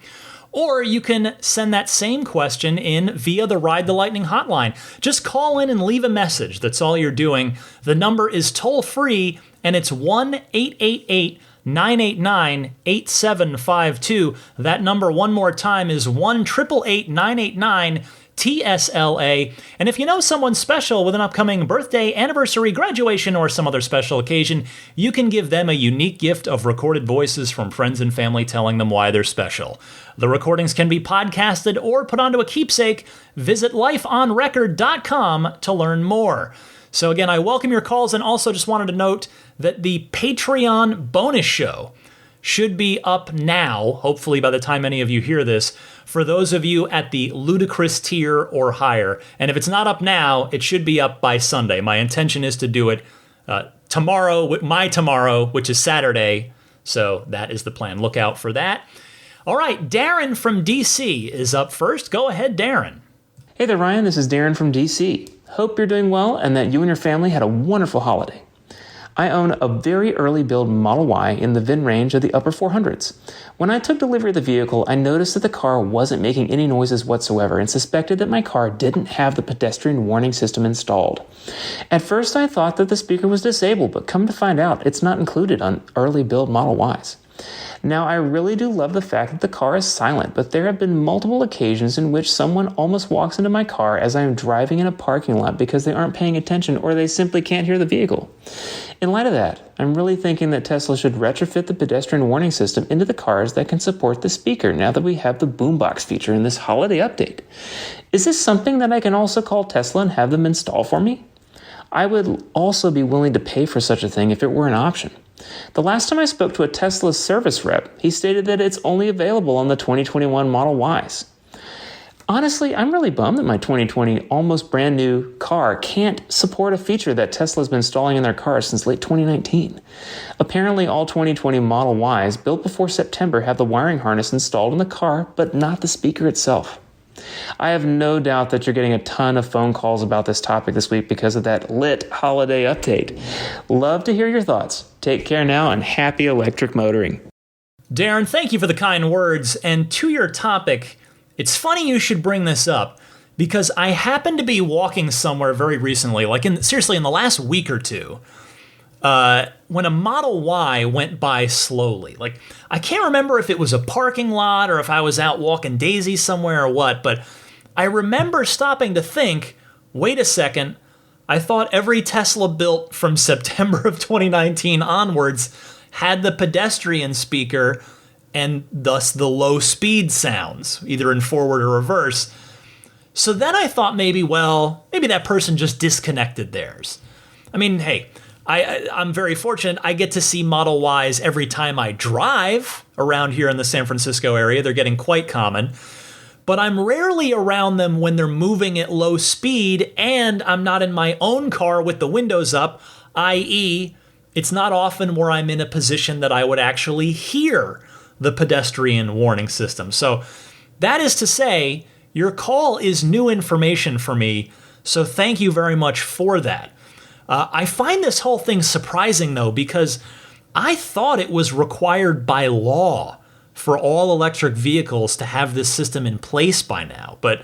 Or you can send that same question in via the Ride the Lightning hotline. Just call in and leave a message. That's all you're doing. The number is toll-free, and it's 1-888-989-8752. That number, one more time, is 1-888-989-TSLA. And if you know someone special with an upcoming birthday, anniversary, graduation, or some other special occasion, you can give them a unique gift of recorded voices from friends and family telling them why they're special. The recordings can be podcasted or put onto a keepsake. Visit lifeonrecord.com to learn more. So again, I welcome your calls, and also just wanted to note that the Patreon bonus show should be up now, hopefully by the time any of you hear this, for those of you at the ludicrous tier or higher. And if it's not up now, it should be up by Sunday. My intention is to do it tomorrow, which is Saturday. So that is the plan. Look out for that. All right, Darren from DC is up first. Go ahead, Darren. Hey there, Ryan. This is Darren from DC. Hope you're doing well and that you and your family had a wonderful holiday. I own a very early build Model Y in the VIN range of the upper 400s. When I took delivery of the vehicle, I noticed that the car wasn't making any noises whatsoever and suspected that my car didn't have the pedestrian warning system installed. At first, I thought that the speaker was disabled, but come to find out, it's not included on early build Model Ys. Now, I really do love the fact that the car is silent, but there have been multiple occasions in which someone almost walks into my car as I am driving in a parking lot because they aren't paying attention or they simply can't hear the vehicle. In light of that, I'm really thinking that Tesla should retrofit the pedestrian warning system into the cars that can support the speaker now that we have the boombox feature in this holiday update. Is this something that I can also call Tesla and have them install for me? I would also be willing to pay for such a thing if it were an option. The last time I spoke to a Tesla service rep, he stated that it's only available on the 2021 Model Ys. Honestly, I'm really bummed that my 2020 almost brand new car can't support a feature that Tesla's been installing in their cars since late 2019. Apparently, all 2020 Model Ys built before September have the wiring harness installed in the car, but not the speaker itself. I have no doubt that you're getting a ton of phone calls about this topic this week because of that lit holiday update. Love to hear your thoughts. Take care now and happy electric motoring. Darren, thank you for the kind words. And to your topic, it's funny you should bring this up because I happened to be walking somewhere very recently, seriously in the last week or two, when a Model Y went by slowly. I can't remember if it was a parking lot or if I was out walking daisies somewhere or what, but I remember stopping to think, wait a second, I thought every Tesla built from September of 2019 onwards had the pedestrian speaker and thus the low speed sounds, either in forward or reverse. So then I thought maybe that person just disconnected theirs. I mean, hey, I'm very fortunate. I get to see Model Ys every time I drive around here in the San Francisco area. They're getting quite common. But I'm rarely around them when they're moving at low speed and I'm not in my own car with the windows up, i.e., it's not often where I'm in a position that I would actually hear the pedestrian warning system. So that is to say, your call is new information for me, so thank you very much for that. I find this whole thing surprising, though, because I thought it was required by law for all electric vehicles to have this system in place by now. But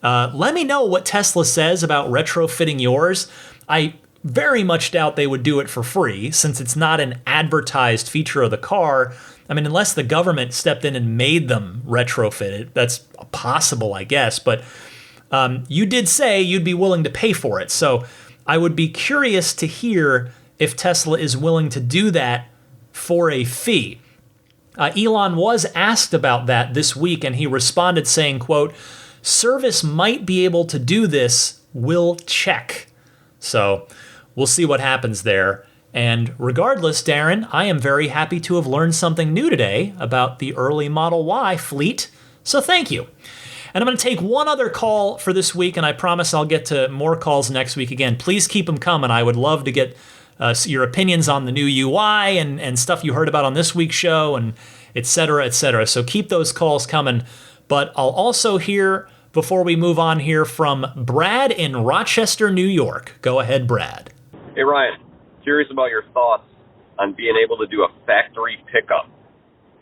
let me know what Tesla says about retrofitting yours. I very much doubt they would do it for free since it's not an advertised feature of the car. I mean, unless the government stepped in and made them retrofit it, that's possible, I guess. But you did say you'd be willing to pay for it. So I would be curious to hear if Tesla is willing to do that for a fee. Elon was asked about that this week, and he responded saying, quote, "Service might be able to do this. We'll check." So we'll see what happens there. And regardless, Darren, I am very happy to have learned something new today about the early Model Y fleet. So thank you. And I'm going to take one other call for this week, and I promise I'll get to more calls next week. Again, please keep them coming. I would love to get your opinions on the new UI and stuff you heard about on this week's show, and et cetera, et cetera. So keep those calls coming. But I'll also hear, before we move on here, from Brad in Rochester, New York. Go ahead, Brad. Hey, Ryan. Curious about your thoughts on being able to do a factory pickup.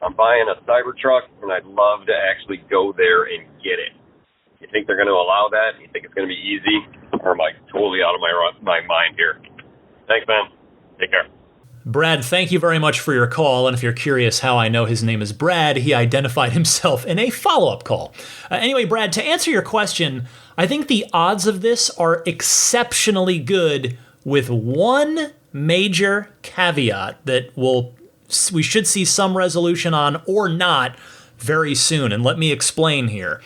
I'm buying a Cybertruck, and I'd love to actually go there and get it. You think they're going to allow that? You think it's going to be easy? Or am I totally out of my mind here? Thanks, man. Take care. Brad, thank you very much for your call. And if you're curious how I know his name is Brad, he identified himself in a follow-up call. Anyway, Brad, to answer your question, I think the odds of this are exceptionally good, with one major caveat that we should see some resolution on or not very soon. And let me explain here.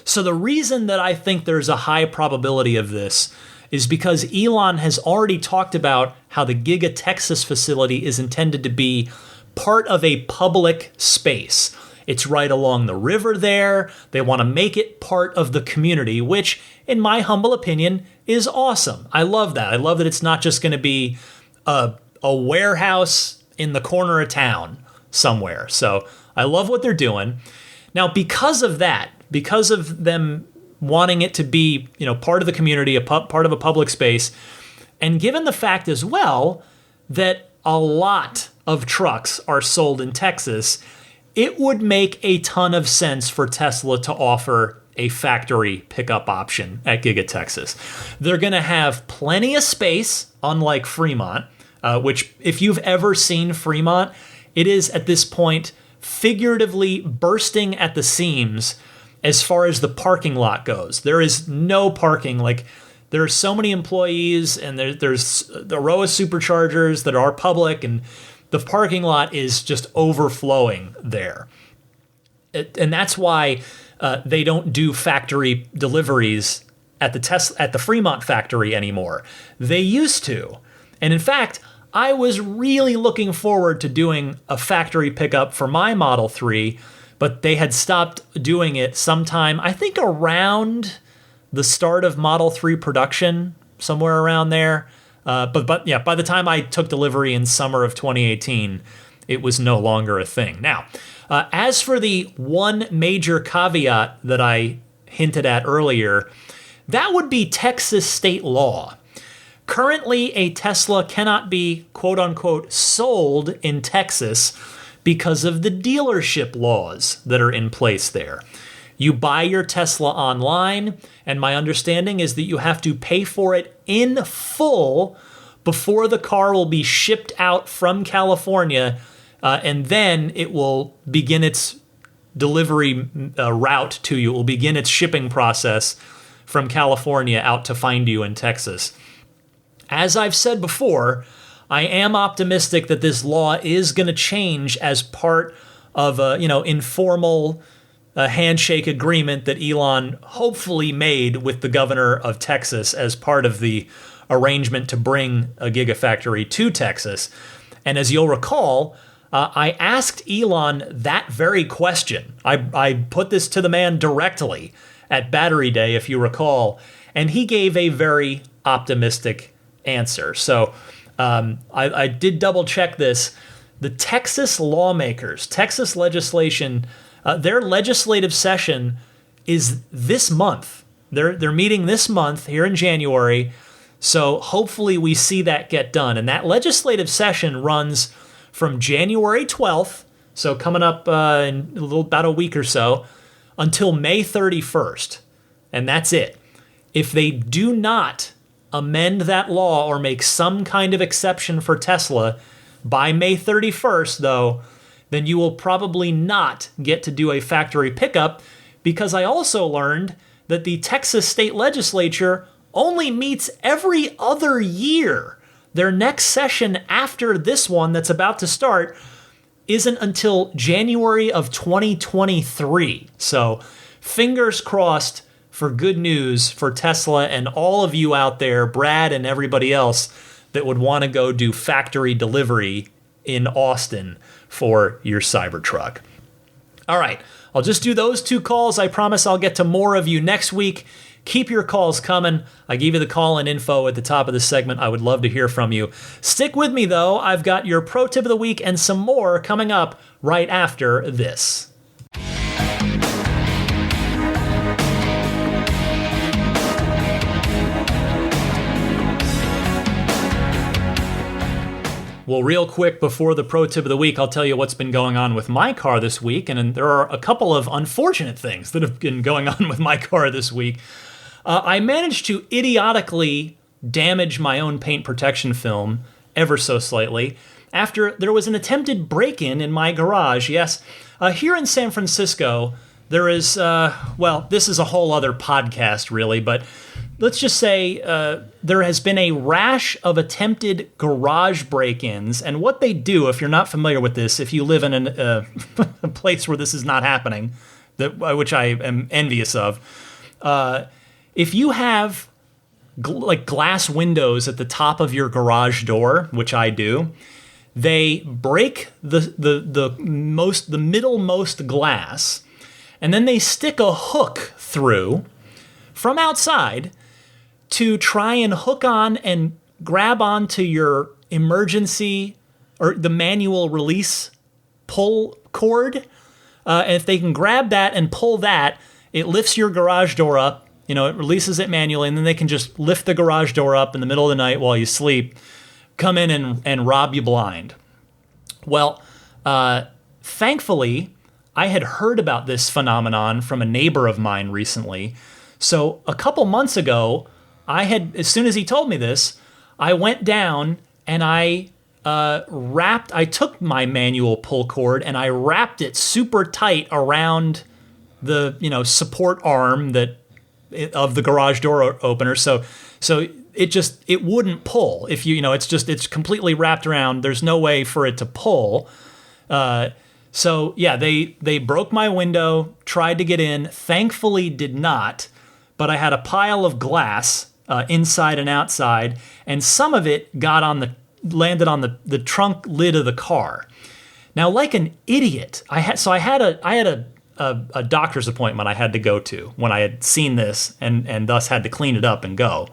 So the reason that I think there's a high probability of this is because Elon has already talked about how the Giga Texas facility is intended to be part of a public space. It's right along the river there. They want to make it part of the community, which, in my humble opinion, is awesome. I love that. I love that it's not just going to be a warehouse in the corner of town somewhere. So I love what they're doing. Now, because of that, because of them wanting it to be, part of the community, part of a public space, and given the fact as well that a lot of trucks are sold in Texas, it would make a ton of sense for Tesla to offer a factory pickup option at Giga Texas. They're going to have plenty of space, unlike Fremont, which, if you've ever seen Fremont, it is at this point figuratively bursting at the seams as far as the parking lot goes. There is no parking. There are so many employees, and there's the row of superchargers that are public, and the parking lot is just overflowing there. And that's why they don't do factory deliveries at the Fremont factory anymore. They used to. And in fact, I was really looking forward to doing a factory pickup for my Model 3, but they had stopped doing it sometime, I think around the start of Model 3 production, somewhere around there. But yeah, by the time I took delivery in summer of 2018, it was no longer a thing. Now, as for the one major caveat that I hinted at earlier, that would be Texas state law. Currently, a Tesla cannot be, quote unquote, sold in Texas because of the dealership laws that are in place there. You buy your Tesla online, and my understanding is that you have to pay for it in full before the car will be shipped out from California, and then it will begin its delivery route to you. It will begin its shipping process from California out to find you in Texas. As I've said before, I am optimistic that this law is going to change as part of a, informal handshake agreement that Elon hopefully made with the governor of Texas as part of the arrangement to bring a Gigafactory to Texas. And as you'll recall, I asked Elon that very question. I put this to the man directly at Battery Day, if you recall, and he gave a very optimistic answer. So I did double check this. The Texas lawmakers, Texas legislation, their legislative session is this month. They're meeting this month here in January. So hopefully we see that get done. And that legislative session runs from January 12th, so coming up in about a week or so, until May 31st. And that's it. If they do not amend that law or make some kind of exception for Tesla by May 31st, though, then you will probably not get to do a factory pickup, because I also learned that the Texas state legislature only meets every other year. Their next session after this one that's about to start isn't until January of 2023. So fingers crossed for good news for Tesla and all of you out there, Brad and everybody else, that would want to go do factory delivery in Austin for your Cybertruck. All right, I'll just do those 2 calls. I promise I'll get to more of you next week. Keep your calls coming. I gave you the call-in info at the top of the segment. I would love to hear from you. Stick with me, though. I've got your pro tip of the week and some more coming up right after this. Well, real quick before the pro tip of the week, I'll tell you what's been going on with my car this week. And there are a couple of unfortunate things that have been going on with my car this week. I managed to idiotically damage my own paint protection film ever so slightly after there was an attempted break-in in my garage. Yes, here in San Francisco, there is, this is a whole other podcast really, but let's just say there has been a rash of attempted garage break-ins. And what they do, if you're not familiar with this, if you live in a place where this is not happening, which I am envious of, if you have glass windows at the top of your garage door, which I do, they break the middlemost glass, and then they stick a hook through from outside to try and hook on and grab onto your emergency or the manual release pull cord. And if they can grab that and pull that, it lifts your garage door up. It releases it manually, and then they can just lift the garage door up in the middle of the night while you sleep, come in and rob you blind. Well, thankfully, I had heard about this phenomenon from a neighbor of mine recently. So a couple months ago, as soon as he told me this, I went down and I took my manual pull cord and I wrapped it super tight around the, support arm of the garage door opener. So it wouldn't pull. If it's completely wrapped around. There's no way for it to pull. So yeah, they broke my window, tried to get in, thankfully did not, but I had a pile of glass inside and outside, and some of it landed on the trunk lid of the car. Now, like an idiot, I had a doctor's appointment I had to go to when I had seen this and thus had to clean it up and go.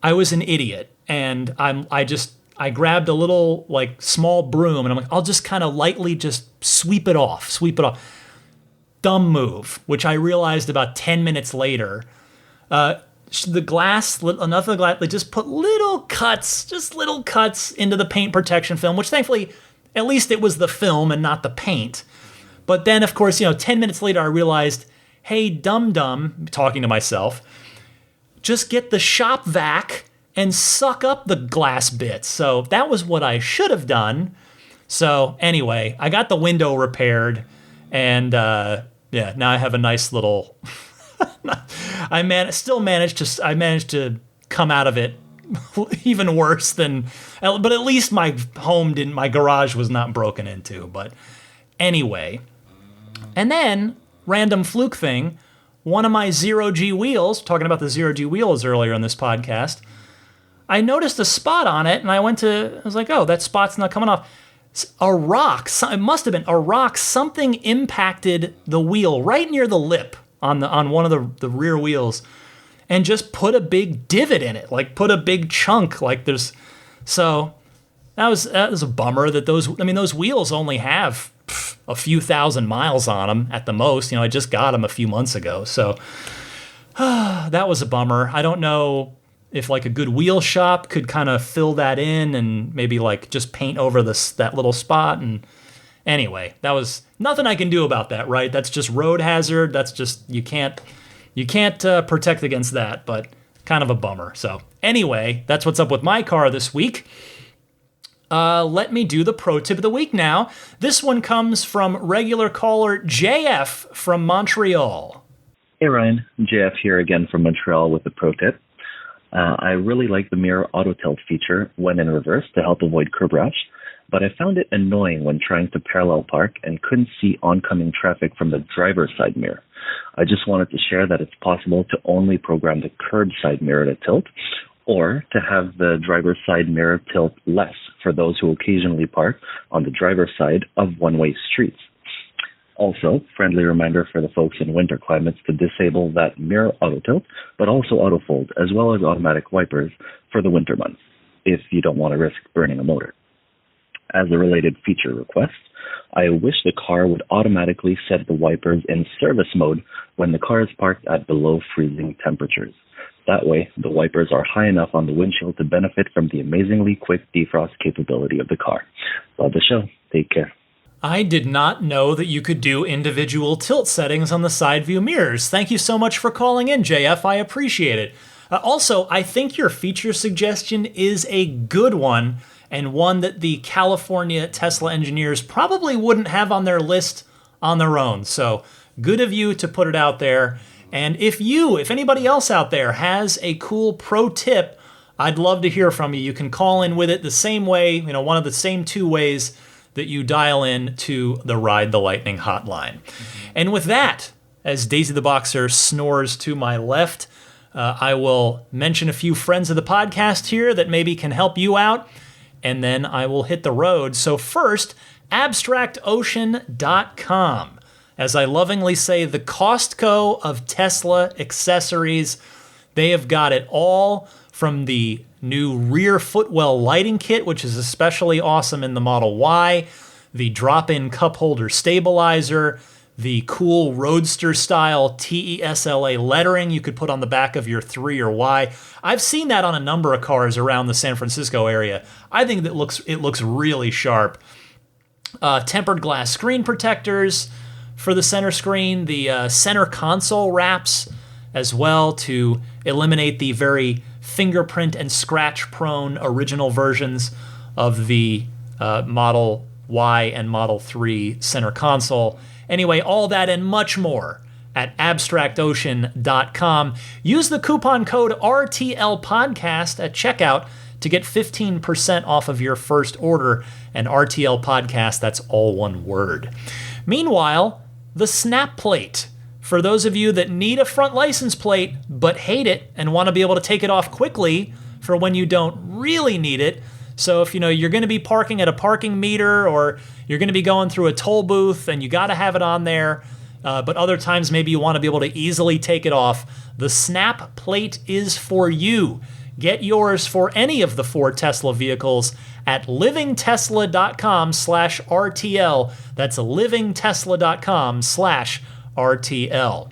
I was an idiot, and I grabbed a little small broom, and I'm like, I'll just kind of lightly just sweep it off. Dumb move, which I realized about 10 minutes later. The glass, another glass, they just put little cuts into the paint protection film, which thankfully, at least it was the film and not the paint. But then, of course, 10 minutes later, I realized, hey, dum-dum, talking to myself, just get the shop vac and suck up the glass bits. So that was what I should have done. So anyway, I got the window repaired, and now I have a nice little... I managed to come out of it even worse than... But at least my garage was not broken into. But anyway... And then, random fluke thing, one of my zero-G wheels, talking about the zero-G wheels earlier in this podcast, I noticed a spot on it, and I was like, oh, that spot's not coming off. A rock, it must have been a rock, something impacted the wheel right near the lip on one of the rear wheels, and just put a big divot in it, put a big chunk, so that was a bummer that those wheels only have a few thousand miles on them at the most. I just got them a few months ago. So that was a bummer. I don't know if a good wheel shop could kind of fill that in and maybe just paint over that little spot. And anyway, that was nothing I can do about that, right? That's just road hazard. That's just, you can't protect against that. But kind of a bummer. So anyway, that's what's up with my car this week. Let me do the pro tip of the week now. This one comes from regular caller JF from Montreal. Hey Ryan, JF here again from Montreal with the pro tip. I really like the mirror auto tilt feature when in reverse to help avoid curb rash, but I found it annoying when trying to parallel park and couldn't see oncoming traffic from the driver's side mirror. I just wanted to share that it's possible to only program the curb side mirror to tilt, or to have the driver's side mirror tilt less for those who occasionally park on the driver's side of one-way streets. Also, friendly reminder for the folks in winter climates to disable that mirror auto tilt, but also auto fold, as well as automatic wipers for the winter months, if you don't want to risk burning a motor. As a related feature request, I wish the car would automatically set the wipers in service mode when the car is parked at below freezing temperatures. That way, the wipers are high enough on the windshield to benefit from the amazingly quick defrost capability of the car. Love the show. Take care. I did not know that you could do individual tilt settings on the side view mirrors. Thank you so much for calling in, JF. I appreciate it. Also, I think your feature suggestion is a good one, and one that the California Tesla engineers probably wouldn't have on their list on their own. So good of you to put it out there. And if anybody else out there has a cool pro tip, I'd love to hear from you. You can call in with it the same way, one of the same two ways that you dial in to the Ride the Lightning hotline. And with that, as Daisy the Boxer snores to my left, I will mention a few friends of the podcast here that maybe can help you out, and then I will hit the road. So first, abstractocean.com. As I lovingly say, the Costco of Tesla accessories. They have got it all, from the new rear footwell lighting kit, which is especially awesome in the Model Y, the drop-in cup holder stabilizer, the cool Roadster-style TESLA lettering you could put on the back of your 3 or Y. I've seen that on a number of cars around the San Francisco area. I think that it looks really sharp. Tempered glass screen protectors for the center screen, the center console wraps as well to eliminate the very fingerprint and scratch-prone original versions of the Model Y and Model 3 center console. Anyway, all that and much more at abstractocean.com. Use the coupon code RTLPodcast at checkout to get 15% off of your first order. And RTL Podcast, that's all one word. Meanwhile, the snap plate. For those of you that need a front license plate but hate it and want to be able to take it off quickly for when you don't really need it. So if you're going to be parking at a parking meter, or you're going to be going through a toll booth and you got to have it on there, but other times maybe you want to be able to easily take it off, the snap plate is for you. Get yours for any of the 4 Tesla vehicles at livingtesla.com/RTL. That's livingtesla.com/RTL.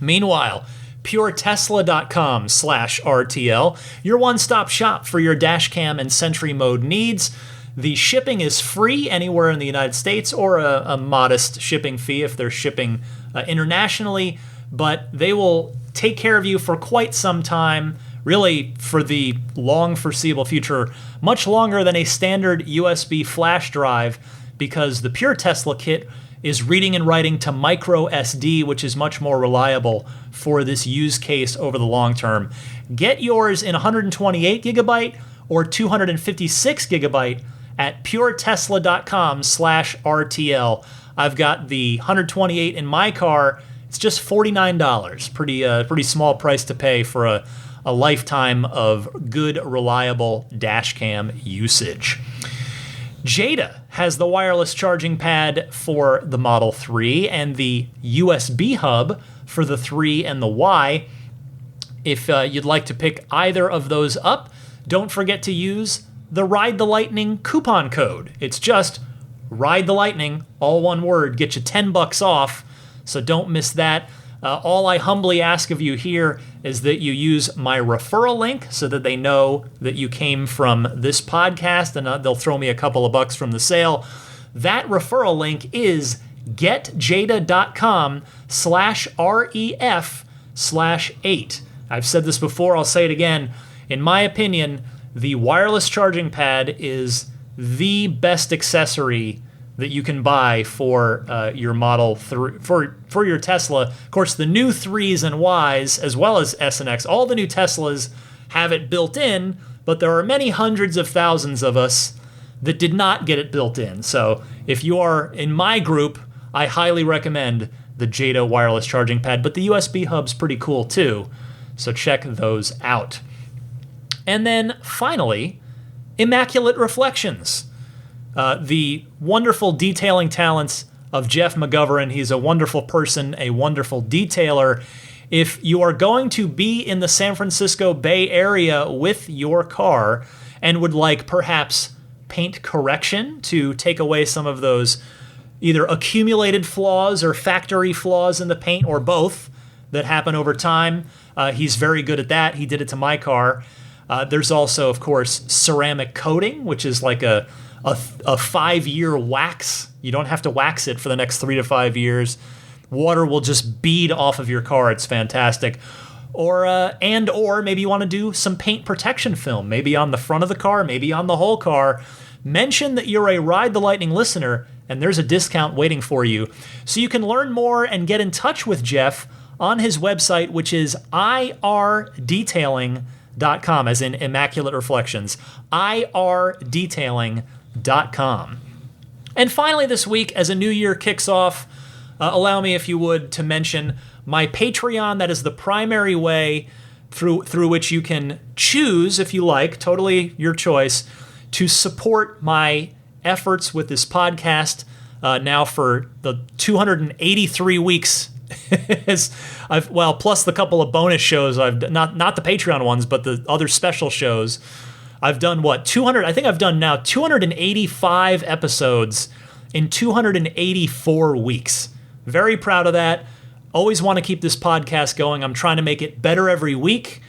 Meanwhile, puretesla.com/RTL, your one-stop shop for your dash cam and Sentry mode needs. The shipping is free anywhere in the United States, or a modest shipping fee if they're shipping internationally, but they will take care of you for quite some time, really for the long foreseeable future, much longer than a standard USB flash drive, because the Pure Tesla kit is reading and writing to micro SD, which is much more reliable for this use case over the long term. Get yours in 128 gigabyte or 256 gigabyte at puretesla.com/RTL. I've got the 128 in my car. It's just $49. Pretty small price to pay for a lifetime of good, reliable dash cam usage. Jada has the wireless charging pad for the Model 3 and the USB hub for the 3 and the Y. If you'd like to pick either of those up, don't forget to use the Ride the Lightning coupon code. It's just Ride the Lightning, all one word, get you $10 off, so don't miss that. All I humbly ask of you here is that you use my referral link so that they know that you came from this podcast, and they'll throw me a couple of bucks from the sale. That referral link is getjada.com/REF/8. I've said this before, I'll say it again. In my opinion, the wireless charging pad is the best accessory that you can buy for your Model 3, for your Tesla. Of course, the new 3s and Ys, as well as S and X, all the new Teslas have it built in, but there are many hundreds of thousands of us that did not get it built in. So if you are in my group, I highly recommend the Jada wireless charging pad, but the USB hub's pretty cool too. So check those out. And then finally, Immaculate Reflections. The wonderful detailing talents of Jeff McGovern. He's a wonderful person, a wonderful detailer. If you are going to be in the San Francisco Bay Area with your car and would like perhaps paint correction to take away some of those either accumulated flaws or factory flaws in the paint, or both, that happen over time, he's very good at that. He did it to my car. There's also, of course, ceramic coating, which is like a 5-year wax. You don't have to wax it for the next 3 to 5 years. Water will just bead off of your car. It's fantastic. Or maybe you want to do some paint protection film, maybe on the front of the car, maybe on the whole car. Mention that you're a Ride the Lightning listener, and there's a discount waiting for you. So you can learn more and get in touch with Jeff on his website, which is irdetailing.com, as in Immaculate Reflections, irdetailing.com. And finally this week, as a new year kicks off, allow me, if you would, to mention my Patreon. That is the primary way through which you can choose, if you like, totally your choice, to support my efforts with this podcast now for the 283 weeks. Plus the couple of bonus shows I've done, not the Patreon ones, but the other special shows. I've done 200. I think I've done now 285 episodes in 284 weeks. Very proud of that. Always want to keep this podcast going. I'm trying to make it better every week.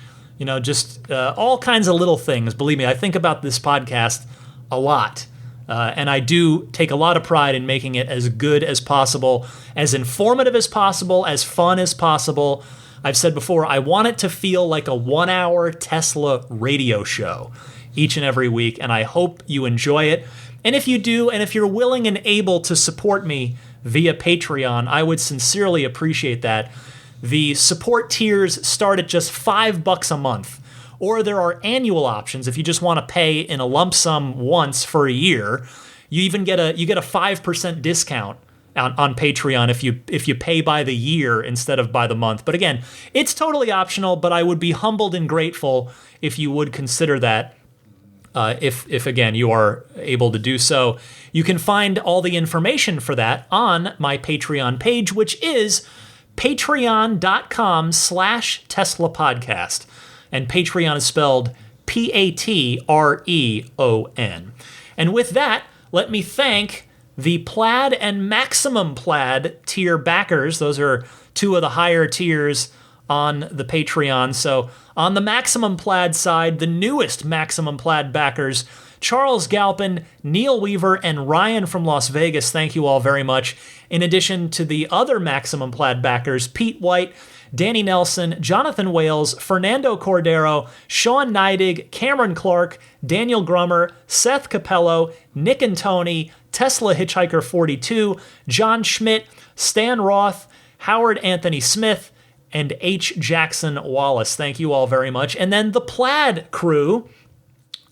Just all kinds of little things. Believe me, I think about this podcast a lot. And I do take a lot of pride in making it as good as possible, as informative as possible, as fun as possible. I've said before, I want it to feel like a 1-hour Tesla radio show each and every week, and I hope you enjoy it. And if you do, and if you're willing and able to support me via Patreon, I would sincerely appreciate that. The support tiers start at just $5 a month. Or there are annual options if you just want to pay in a lump sum once for a year. You even get a 5% discount on Patreon if you pay by the year instead of by the month. But again, it's totally optional, but I would be humbled and grateful if you would consider that. If again you are able to do so. You can find all the information for that on my Patreon page, which is patreon.com/Tesla Podcast. And Patreon is spelled Patreon. And with that, let me thank the Plaid and Maximum Plaid tier backers. Those are two of the higher tiers on the Patreon. So on the Maximum Plaid side, the newest Maximum Plaid backers, Charles Galpin, Neil Weaver, and Ryan from Las Vegas. Thank you all very much. In addition to the other Maximum Plaid backers, Pete White, Danny Nelson, Jonathan Wales, Fernando Cordero, Sean Neidig, Cameron Clark, Daniel Grummer, Seth Capello, Nick and Tony, Tesla Hitchhiker 42, John Schmidt, Stan Roth, Howard Anthony Smith, and H. Jackson Wallace. Thank you all very much. And then the Plaid crew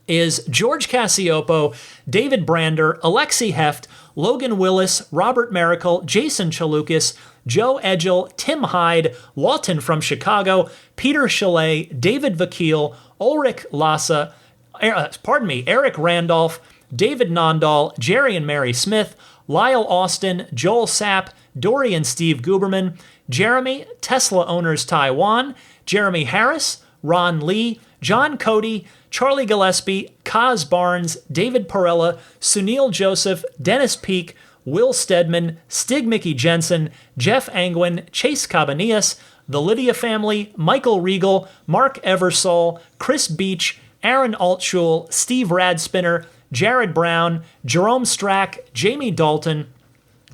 is George Cassiopo, David Brander, Alexi Heft, Logan Willis, Robert Miracle, Jason Chalukas, Joe Edgel, Tim Hyde, Lawton from Chicago, Peter Chalet, David Vakil, Ulrich Lassa, Eric Randolph, David Nondahl, Jerry and Mary Smith, Lyle Austin, Joel Sapp, Dory and Steve Guberman, Jeremy, Tesla Owners Taiwan, Jeremy Harris, Ron Lee, John Cody, Charlie Gillespie, Kaz Barnes, David Perella, Sunil Joseph, Dennis Peak, Will Stedman, Stig Mickey Jensen, Jeff Angwin, Chase Cabanillas, the Lydia family, Michael Regal, Mark Eversole, Chris Beach, Aaron Altschul, Steve Radspinner, Jared Brown, Jerome Strack, Jamie Dalton,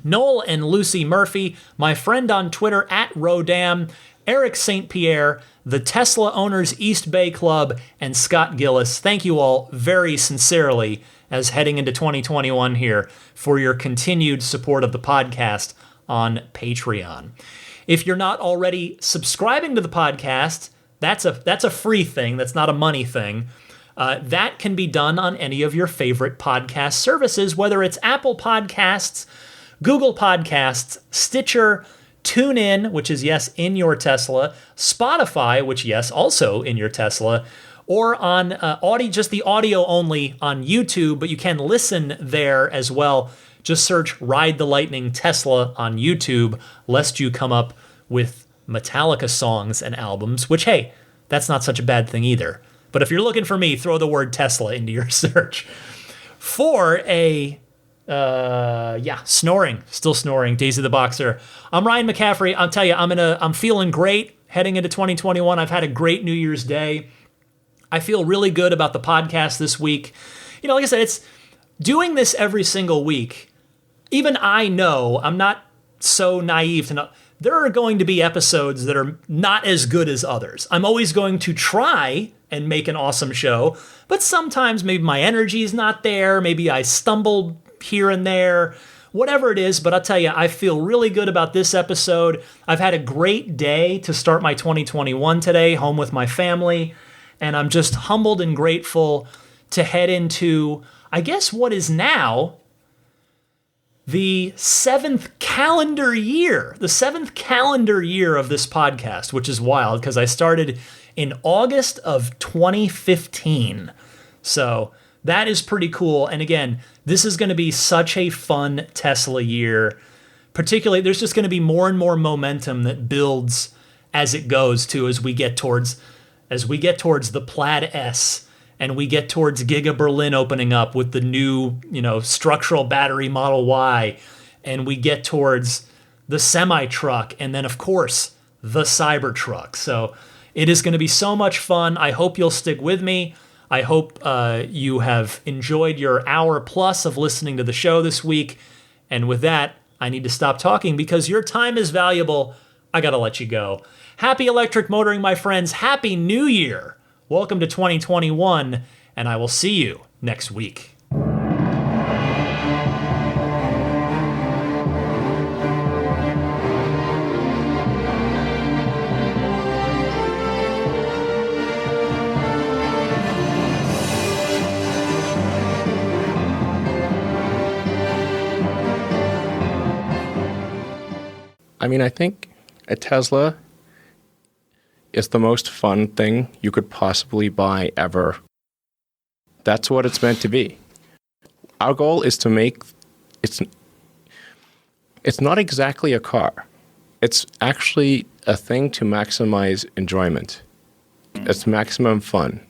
Noel and Lucy Murphy, my friend on Twitter @Rodam, Eric St. Pierre, the Tesla Owners East Bay Club, and Scott Gillis. Thank you all very sincerely as heading into 2021 here for your continued support of the podcast on Patreon. If you're not already subscribing to the podcast, that's a free thing. That's not a money thing. That can be done on any of your favorite podcast services, whether it's Apple Podcasts, Google Podcasts, Stitcher, TuneIn, which is, yes, in your Tesla, Spotify, which, yes, also in your Tesla, or on just the audio only on YouTube, but you can listen there as well. Just search Ride the Lightning Tesla on YouTube, lest you come up with Metallica songs and albums, which, hey, that's not such a bad thing either. But if you're looking for me, throw the word Tesla into your search. For a still snoring, Daisy the Boxer. I'm Ryan McCaffrey. I'll tell you, I'm feeling great heading into 2021. I've had a great New Year's Day. I feel really good about the podcast this week. Like I said, it's doing this every single week. Even I know, I'm not so naive to know, there are going to be episodes that are not as good as others. I'm always going to try and make an awesome show, but sometimes maybe my energy is not there. Maybe I stumbled here and there, whatever it is. But I'll tell you, I feel really good about this episode. I've had a great day to start my 2021 today, home with my family. And I'm just humbled and grateful to head into, I guess, what is now the seventh calendar year of this podcast, which is wild because I started in August of 2015. So that is pretty cool. And again, this is going to be such a fun Tesla year. Particularly, there's just going to be more and more momentum that builds as it goes too, as we get towards the Plaid S and we get towards Giga Berlin opening up with the new, structural battery Model Y, and we get towards the semi-truck, and then, of course, the Cybertruck. So it is going to be so much fun. I hope you'll stick with me. I hope you have enjoyed your hour plus of listening to the show this week. And with that, I need to stop talking because your time is valuable. I got to let you go. Happy electric motoring, my friends. Happy New Year. Welcome to 2021, and I will see you next week. I think a Tesla is the most fun thing you could possibly buy ever. That's what it's meant to be. Our goal is to make it's not exactly a car. It's actually a thing to maximize enjoyment. It's maximum fun.